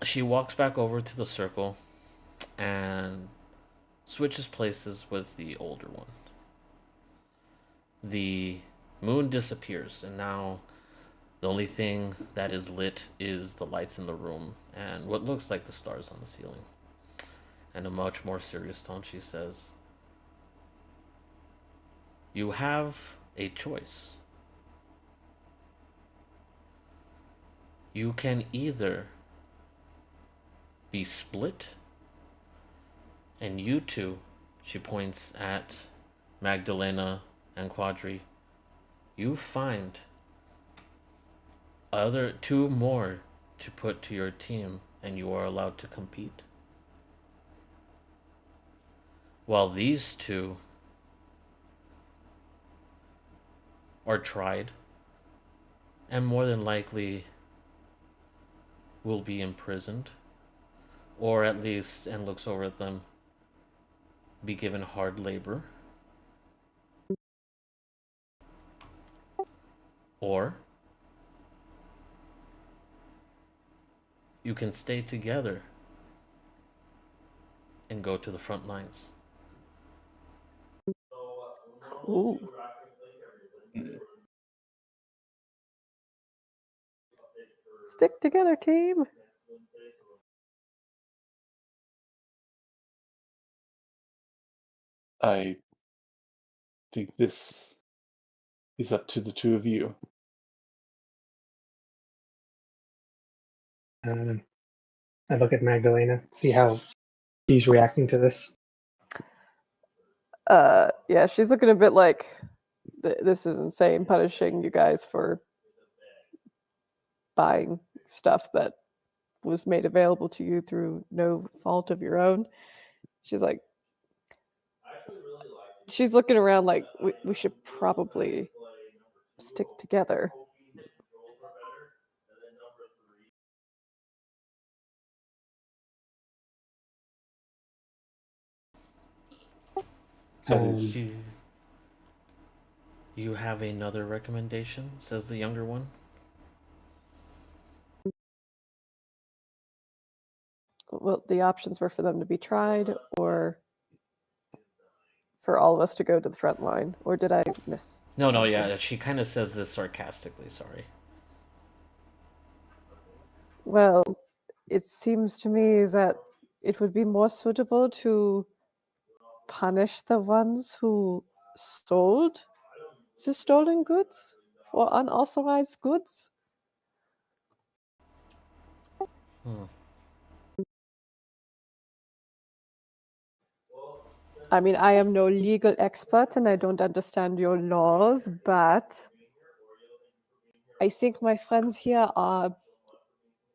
She walks back over to the circle and switches places with the older one. The moon disappears, and now the only thing that is lit is the lights in the room and what looks like the stars on the ceiling. In a much more serious tone, she says, "You have a choice. You can either be split, and you two," she points at Magdalena and Quadri, "you find other 2 more to put to your team, and you are allowed to compete. While these 2 are tried, and more than likely will be imprisoned, or at least," and looks over at them, "be given hard labor. Or you can stay together and go to the front lines." Ooh. Stick together, team. I think this is up to the 2 of you. I look at Magdalena, see how she's reacting to this. Yeah, she's looking a bit like, this is insane, punishing you guys for buying stuff that was made available to you through no fault of your own. She's like, she's looking around like, we should probably stick together. That is, You have another recommendation?" says the younger one. Well, the options were for them to be tried, or for all of us to go to the front line. Or did I miss No, something? yeah, she kind of says this sarcastically, sorry. Well, it seems to me that it would be more suitable to punish the ones who stole the stolen goods or unauthorized goods. I mean, I am no legal expert and I don't understand your laws, but I think my friends here are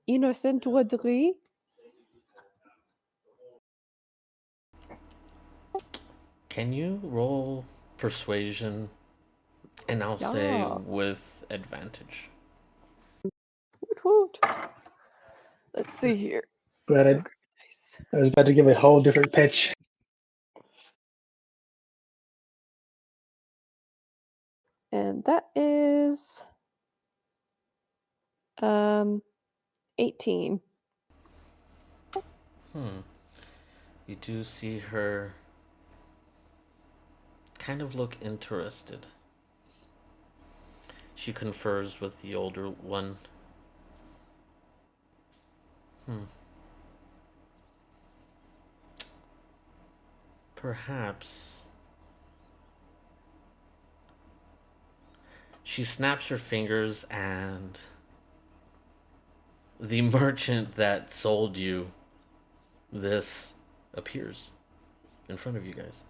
innocent to a degree. Can you roll persuasion, and I'll say Yeah. with advantage? Woot woot. Let's see here. But Nice. I was about to give a whole different pitch. And that is 18. You do see her kind of look interested. She confers with the older one. Perhaps. She snaps her fingers, and the merchant that sold you this appears in front of you guys.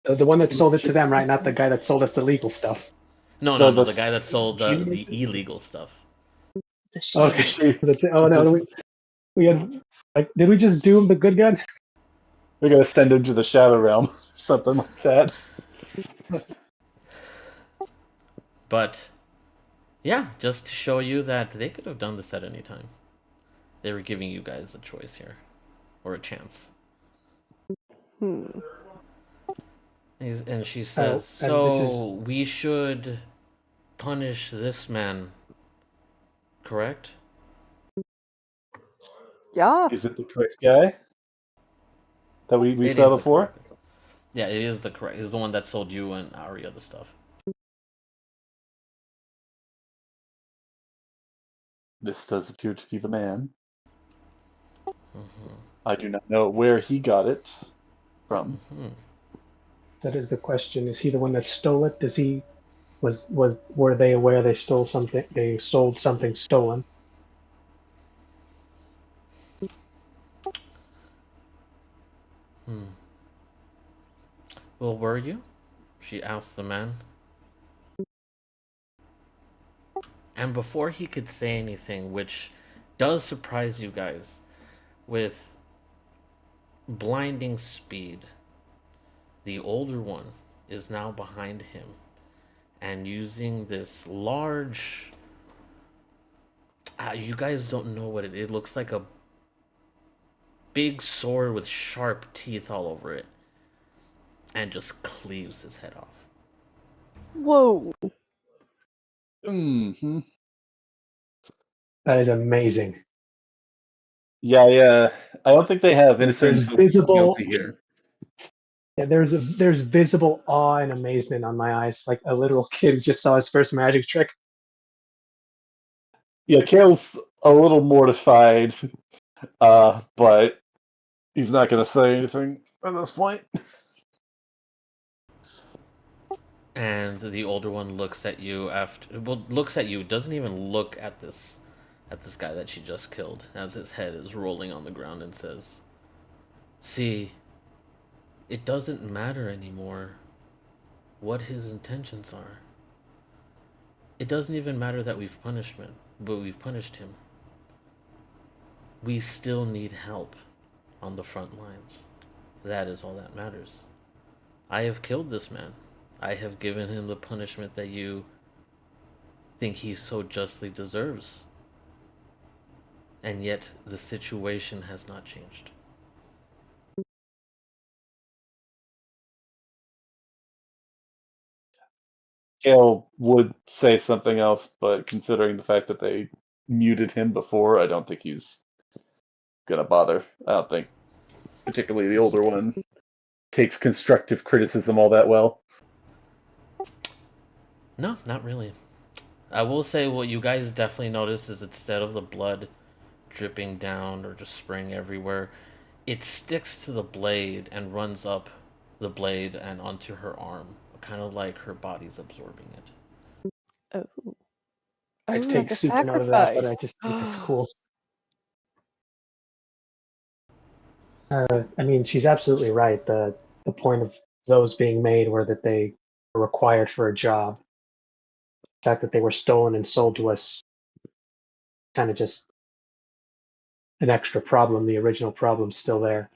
The one that sold it to them, right? Not the guy that sold us the legal stuff. No, No, the that's- guy that sold the illegal stuff. The shade. Okay. That's it. Oh no, we had like, did we just doom the good guy? we're gonna send him to the Shadow Realm, something like that. But yeah, just to show you that they could have done this at any time. They were giving you guys a choice here, or a chance. Hmm. And she says, and this is "So we should punish this man, correct?" Yeah. Is it the correct guy that we It saw is the before? correct. Yeah, it is the correct. It's the one that sold you and Aria the stuff. This does appear to be the man. Mm-hmm. I do not know where he got it from. Mm-hmm. that is the question. Is he the one that stole it? Does he were they aware they stole something? They sold something stolen. Hmm. Well, were you? She asked the man. And before he could say anything, which does surprise you guys, with blinding speed, the older one is now behind him and using this large. You guys don't know what it is. It looks like a big sword with sharp teeth all over it and just cleaves his head off. Whoa. Mm-hmm. That is amazing. Yeah. I don't think they have innocent There's visible, guilty here. yeah, there's visible awe and amazement on my eyes, like a literal kid who just saw his first magic trick. Yeah, Kale's a little mortified, but he's not going to say anything at this point. And the older one looks at you doesn't even look at this guy that she just killed as his head is rolling on the ground and says, "See, it doesn't matter anymore what his intentions are. It doesn't even matter that we've punished him. We still need help on the front lines. That is all that matters. I have killed this man. I have given him the punishment that you think he so justly deserves. And yet the situation has not changed." Kale would say something else, but considering the fact that they muted him before, I don't think he's going to bother. I don't think, particularly the older one, takes constructive criticism all that well. No, not really. I will say what you guys definitely notice is instead of the blood dripping down or just spraying everywhere, it sticks to the blade and runs up the blade and onto her arm, kind of like her body's absorbing it. Oh. I Oh, take like a super note of that, but I sacrifice. just think it's cool. I mean, she's absolutely right. The point of those being made were that they were required for a job. The fact that they were stolen and sold to us, kind of just an extra problem. The original problem's still there.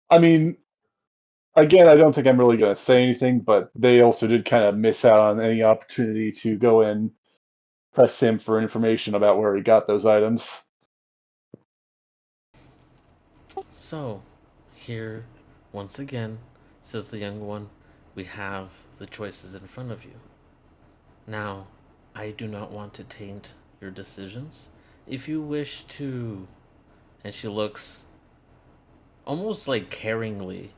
I mean, again, I don't think I'm really going to say anything, but they also did kind of miss out on any opportunity to go and press him for information about where he got those items. So, here, once again, says the young one, we have the choices in front of you. Now, I do not want to taint your decisions. If you wish to. And she looks almost like caringly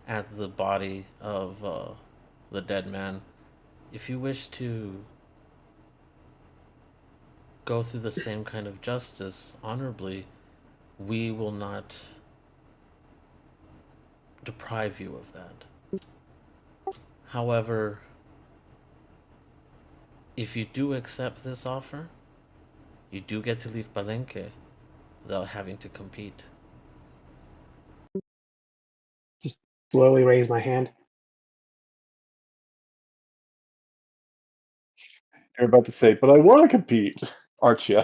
at the body of the dead man. If you wish to go through the same kind of justice honorably, we will not deprive you of that. However, if you do accept this offer, you do get to leave Palenque without having to compete. Just slowly raise my hand. You're about to say, but I want to compete, aren't you?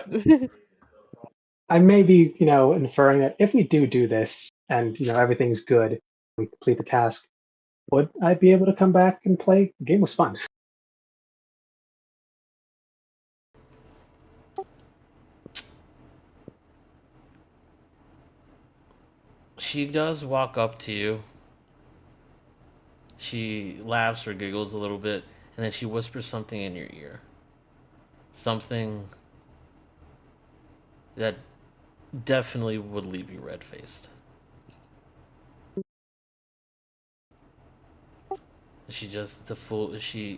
I may be, inferring that if we do this and, everything's good, we complete the task, would I be able to come back and play? The game was fun. She does walk up to you. She laughs or giggles a little bit, and then she whispers something in your ear. Something that definitely would leave you red-faced.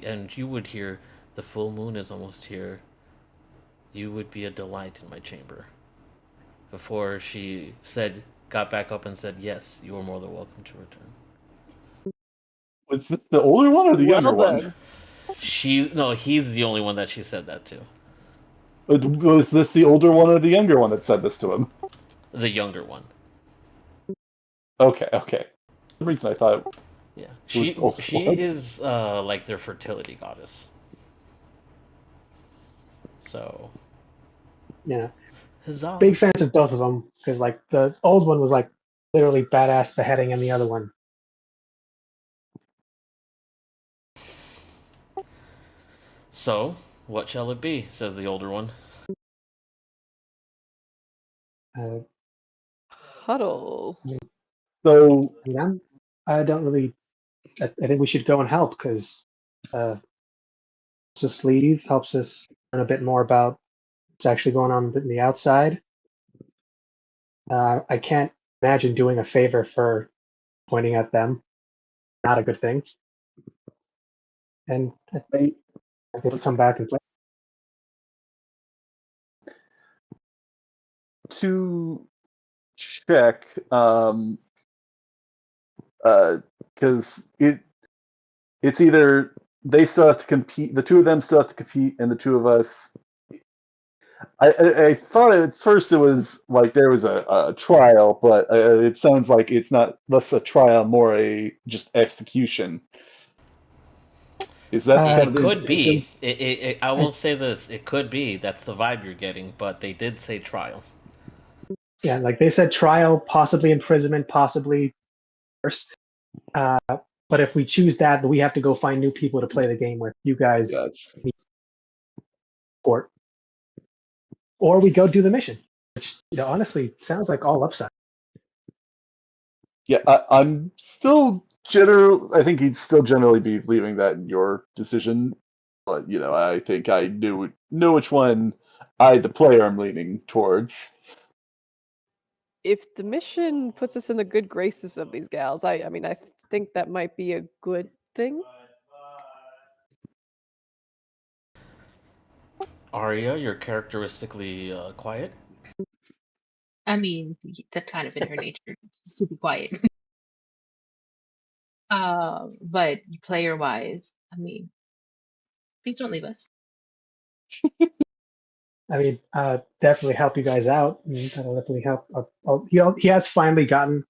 And you would hear, the full moon is almost here. You would be a delight in my chamber. Before she got back up and said, yes, you are more than welcome to return. Was this the older one or the younger then. one? He's the only one that she said that to. Was this the older one or the younger one that said this to him? The younger one. Okay. For some reason I thought Yeah. She is like their fertility goddess. So Yeah. huzzah. Big fans of both of them because like the old one was like literally badass beheading, and the other one. So, what shall it be? Says the older one. Huddle. so. Yeah, I don't really. I think we should go and help because just leave helps us learn a bit more about what's actually going on in the outside. I can't imagine doing a favor for pointing at them. Not a good thing. And I guess come back and play. To check, because it's either they still have to compete, the two of them still have to compete, and the two of us. I thought at first it was like there was a trial, but it sounds like it's not less a trial, more a just execution. Is that kind It of could be. indication? I will say this. It could be. That's the vibe you're getting. But they did say trial. Yeah, like they said, trial, possibly imprisonment, possibly worse. But if we choose that, we have to go find new people to play the game with. You guys, court, or we go do the mission, which honestly sounds like all upside. Yeah, I'm still I think he'd still generally be leaving that in your decision, but I think I know which one the player, I'm leaning towards. If the mission puts us in the good graces of these gals, I think that might be a good thing. Arya, you're characteristically quiet. I mean, that's kind of in her nature, just to be quiet. But player wise, I mean, please don't leave us. I mean, definitely help you guys out. That'll definitely help. He has finally gotten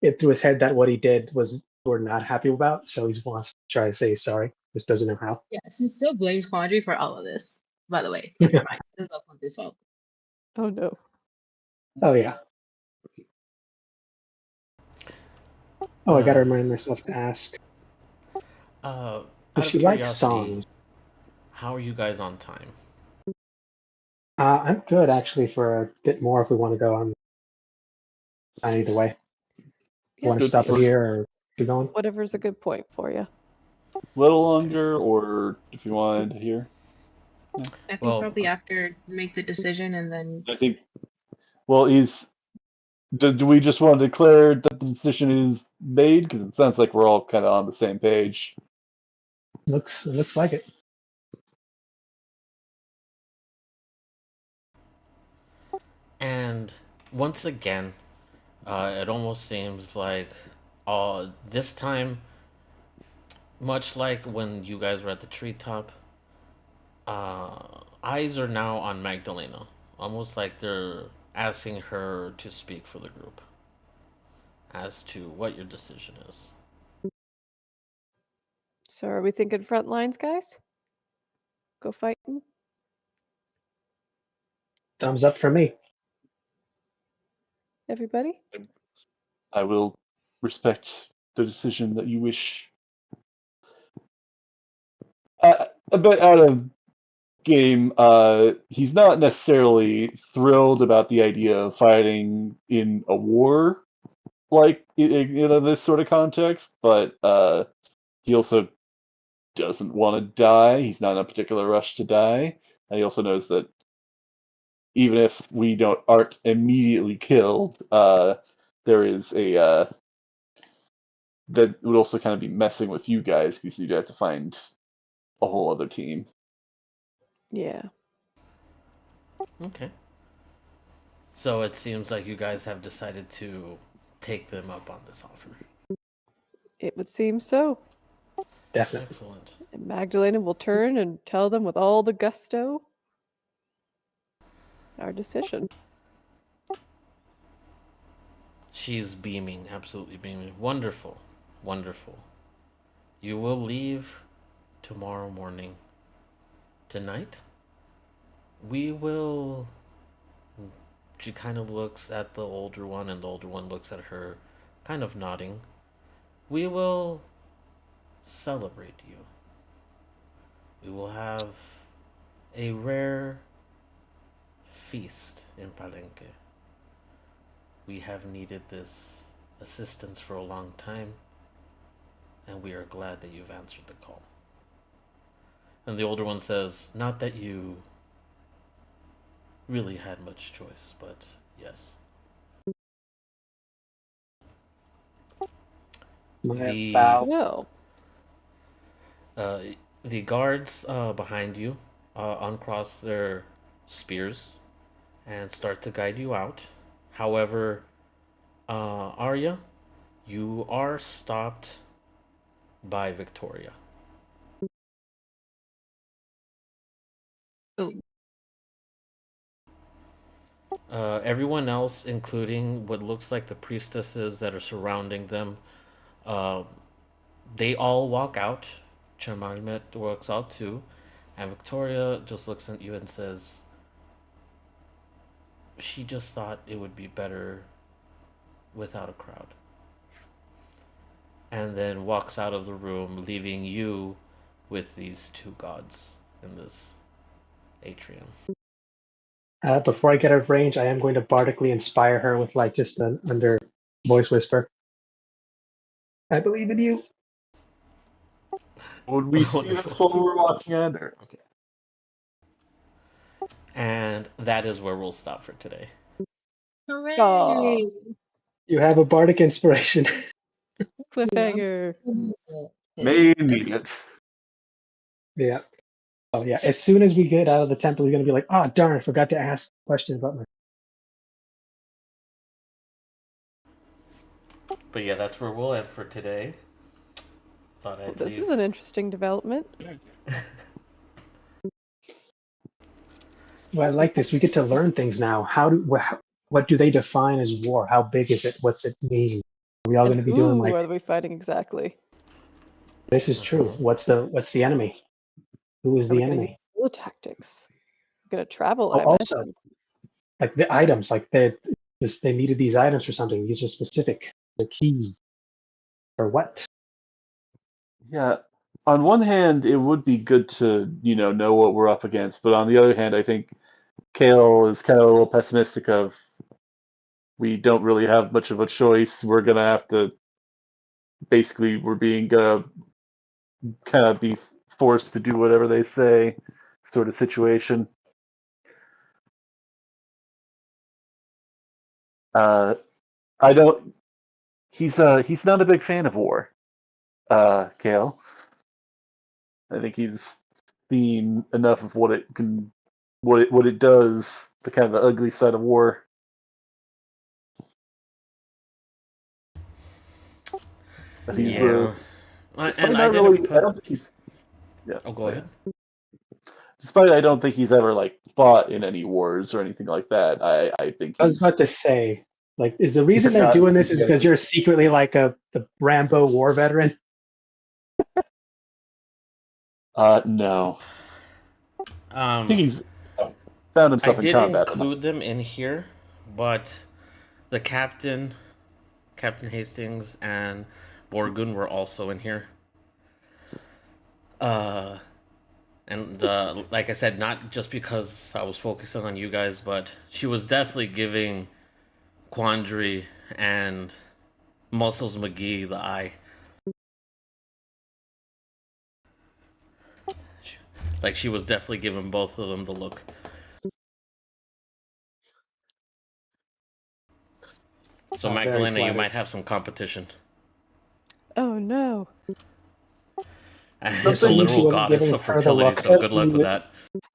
it through his head that what he did was we're not happy about, so he wants to try to say sorry. Just doesn't know how. Yeah, she still blames Quandary for all of this. By the way, never mind. This is all Quandry's fault. Oh no. Oh yeah. Oh, I gotta remind myself to ask. Out Does of she like curiosity, songs? how are you guys on time? I'm good actually for a bit more if we want to go on. Either way, Yeah, want to stop here or keep going? whatever's a good point for you. A little longer, or if you wanted to hear. I think probably after make the decision and then. I think. Well, do we just want to declare that the decision is made? Because it sounds like we're all kind of on the same page. Looks like it. And once again, it almost seems like this time, much like when you guys were at the treetop, eyes are now on Magdalena. Almost like they're asking her to speak for the group as to what your decision is. So are we thinking front lines, guys? Go fighting? Thumbs up for me. Everybody? I will respect the decision that you wish. A bit out of game, he's not necessarily thrilled about the idea of fighting in a war, like in this sort of context, but he also doesn't want to die. He's not in a particular rush to die, and he also knows that even if we aren't immediately killed, there is a that would also kind of be messing with you guys because you'd have to find a whole other team. Yeah. Okay. So it seems like you guys have decided to take them up on this offer. It would seem so. Definitely. Excellent. And Magdalena will turn and tell them with all the gusto our decision. She's beaming, absolutely beaming. Wonderful, wonderful. You will leave tomorrow morning. Tonight, we will... She kind of looks at the older one, and the older one looks at her, kind of nodding. We will celebrate you. We will have a rare feast in Palenque. We have needed this assistance for a long time, and we are glad that you've answered the call. And the older one says, not that you really had much choice, but yes. The No. the guards behind you uncross their spears and start to guide you out. However, Arya, you are stopped by Victoria. Oh. Everyone else, including what looks like the priestesses that are surrounding them, they all walk out. Chamalmet walks out too, and Victoria just looks at you and says, she just thought it would be better without a crowd. And then walks out of the room, leaving you with these two gods in this atrium. Before I get out of range, I am going to bardically inspire her with like just an under voice whisper. I believe in you. Would we see this while we were watching Ender? Okay. And that is where we'll stop for today. Hooray! Aw. You have a bardic inspiration. Cliffhanger. May need it. Yeah. Oh yeah. As soon as we get out of the temple, you're gonna be like, oh darn, I forgot to ask a question about my. But yeah, that's where we'll end for today. Thought I'd This leave. is an interesting development. Well, I like this. We get to learn things now. What do they define as war? How big is it? What's it mean? Are we all going to be doing Who like are we fighting exactly? this is true? What's the enemy? Who is Are we the gonna enemy? use guerrilla tactics? We're gonna travel. Oh, I also, imagine. like the items, like they needed these items for something. These are specific. They're keys. For what? Yeah. On one hand, it would be good to, know what we're up against, but on the other hand, I think Kale is kind of a little pessimistic of we don't really have much of a choice. We're gonna have to we're being kind of be forced to do whatever they say, sort of situation. I don't. He's not a big fan of war. Kale. I think he's seen enough of what it does, the kind of the ugly side of war. But he's Yeah. despite And not I didn't really, I put... don't think he's. Yeah. Oh, go ahead. Despite I don't think he's ever like fought in any wars or anything like that. I think I was about to say, like, is the reason they're not- doing this is because you're secretly like the Rambo war veteran? No. I think he's found I himself in did combat. include them in here, but the Captain Hastings, and Borgun were also in here. And like I said, not just because I was focusing on you guys, but she was definitely giving Quandary and Muscles McGee, the eye. Like she was definitely giving both of them the look. So Very Magdalena, you flattered. might have some competition. Oh no. It's a saying she literal wasn't goddess giving of her the fertility, look. so good luck with that.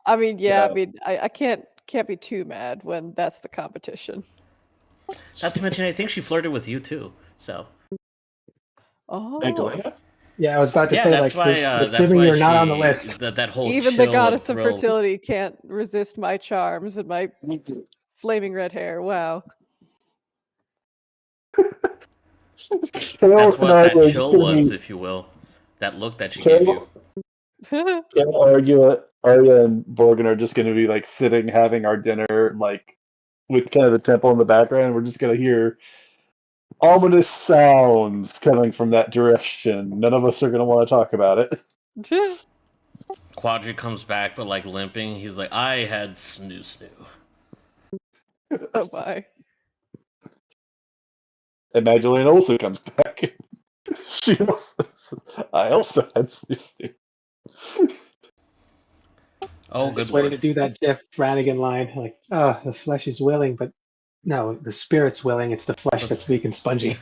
I mean, yeah, Yeah. I mean, I can't be too mad when that's the competition. Not to mention, I think she flirted with you too. So Oh, Magdalena? Yeah, I was about to yeah, say, that's like, why. That's assuming why you're not on the list. that whole even the chill goddess and of thrill. fertility can't resist my charms and my flaming red hair. Wow. That's what that We're just chill gonna was, be- if you will. That look that she gave you. Can't argue it. Arya and Borgen are just going to be like sitting having our dinner, like with kind of the temple in the background. We're just going to hear ominous sounds coming from that direction. None of us are going to want to talk about it. Quadri comes back, but like limping. He's like, I had snoo. Oh my. And Magdalene also comes back. She also says, I also had snoo. Oh, I'm good just waiting to lord. do that Jeff Brannigan line, like, the flesh is willing, but no, the spirit's willing. It's the flesh that's weak and spongy.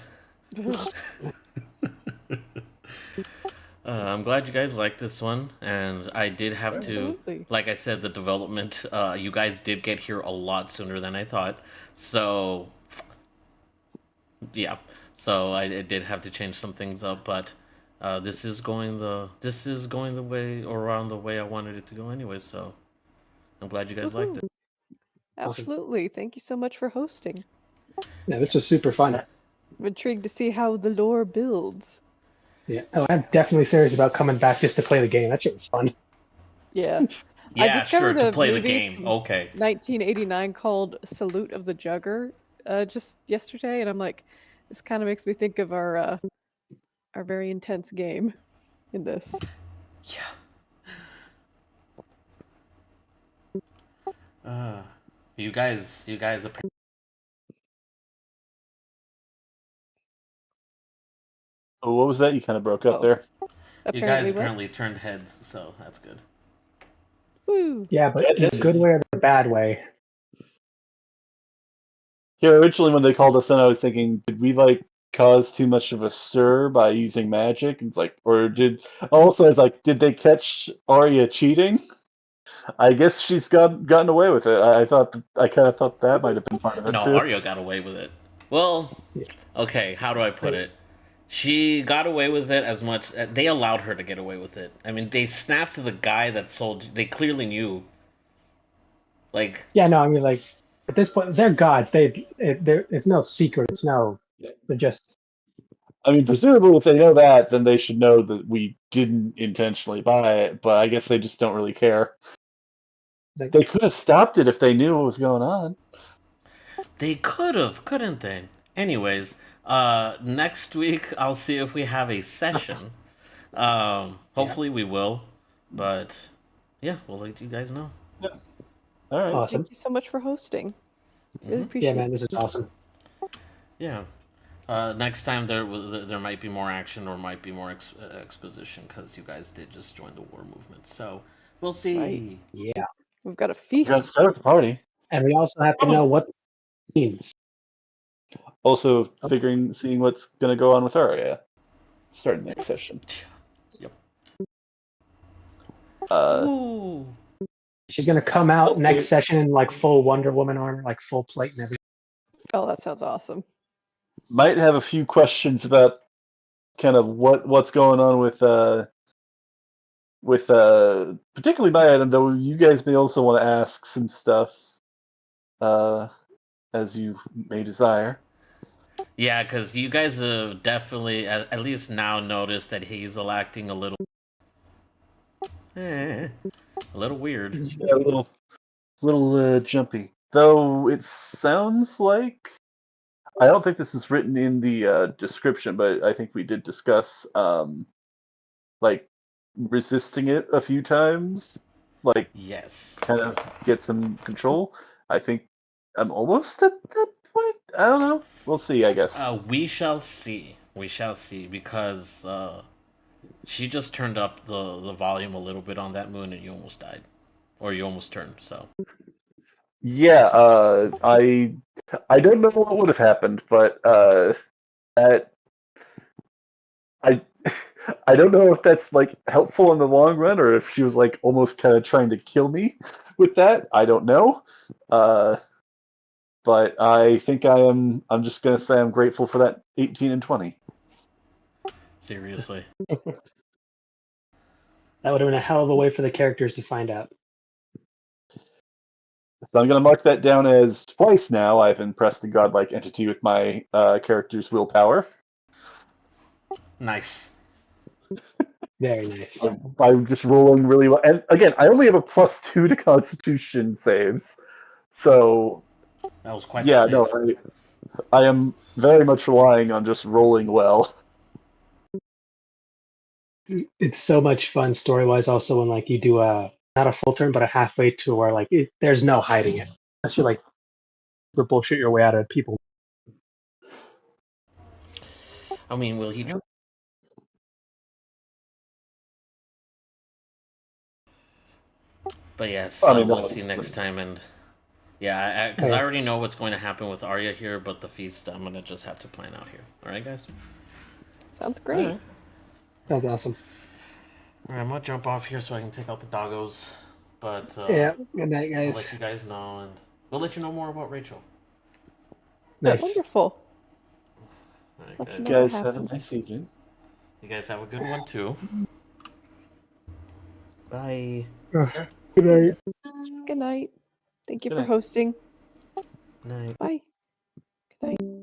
I'm glad you guys liked this one, and I did have Absolutely. to, like I said, the development. You guys did get here a lot sooner than I thought, so yeah. So I did have to change some things up, but this is going the way or around the way I wanted it to go anyway. So I'm glad you guys liked it. Absolutely. Thank you so much for hosting. Yeah, this was super fun. I'm intrigued to see how the lore builds. Yeah, oh, I'm definitely serious about coming back just to play the game. That shit was fun. Yeah. I Yeah, sure. discovered To a play the movie game. from Okay. 1989 called Salute of the Jugger just yesterday, and I'm like, this kind of makes me think of our very intense game in this. Yeah. You guys. Oh, what was that? You kind of broke up Oh. there. You guys Apparently, what? apparently turned heads, so that's good. Woo. Yeah, but in a good way or the bad way. Yeah, originally when they called us in, I was thinking, did we like cause too much of a stir by using magic? And it's like, or did also it's like, did they catch Arya cheating? I guess she's gotten away with it. I kind of thought that might have been part of it No, too. Arya got away with it. Well, okay, how do I put it? She got away with it as much. They allowed her to get away with it. I mean, they snapped the guy that sold. They clearly knew. Like, Yeah, no, I mean, like, at this point, they're gods. It's no secret. They're just. I mean, presumably, if they know that, then they should know that we didn't intentionally buy it. But I guess they just don't really care. Like, They could have stopped it if they knew what was going on. they could have, couldn't they? Anyways, next week I'll see if we have a session. Hopefully we will, but yeah, we'll let you guys know. All right. awesome. Thank you so much for hosting. Really Mhm. appreciate Yeah, man, it. this is awesome. Yeah. Next time there might be more action or might be more exposition because you guys did just join the war movement. So we'll see. Right. Yeah, We've got a We got to feast. start the party. and we also have to know what it means. Also, seeing what's going to go on with Arya. Starting next session. Yep. Uh, Ooh. She's gonna come out next session in like full Wonder Woman armor, like full plate and everything. Oh, that sounds awesome. might have a few questions about kind of what's going on with particularly my item, though you guys may also want to ask some stuff as you may desire. Yeah, because you guys have definitely, at least now, noticed that Hazel acting a little weird. Yeah, a little jumpy. Though it sounds like, I don't think this is written in the description, but I think we did discuss like resisting it a few times, like Yes. kind of get some control. I think I'm almost at that point I don't know. We'll see, I guess. We shall see. We shall see, because she just turned up the volume a little bit on that moon, and you almost died, or you almost turned. So Yeah, I don't know what would have happened, but that I I don't know if that's like helpful in the long run, or if she was like almost kind of trying to kill me with that. I don't know. But I think I'm just gonna say I'm grateful for that 18 and 20. seriously, That would have been a hell of a way for the characters to find out. So I'm gonna mark that down as twice now. I've impressed a godlike entity with my character's willpower. nice. Very nice. By just rolling really well. And again, I only have a +2 to Constitution saves, so That was quite yeah, the no, save. I am very much relying on just rolling well. It's so much fun story-wise. Also, when like you do a not a full turn, but a halfway to where like there's no hiding it. Unless you like bullshit your way out of people. I mean, will he? But yes, I mean, we'll no, see it's next fine. time, and yeah, because I already know what's going to happen with Arya here, but the feast I'm gonna just have to plan out here. All right, guys. Sounds great. All right. Sounds awesome. All right, I'm gonna jump off here so I can take out the doggos. But Yeah. Good night, I'll guys. let you guys know, and we'll let you know more about Rachel. Nice. Wonderful. All right, Let you guys. know. Guys, have a happens. nice evening. You guys have a good one too. Bye. Good night. Good night. Thank you Good for night. hosting. Night. Bye. Good night.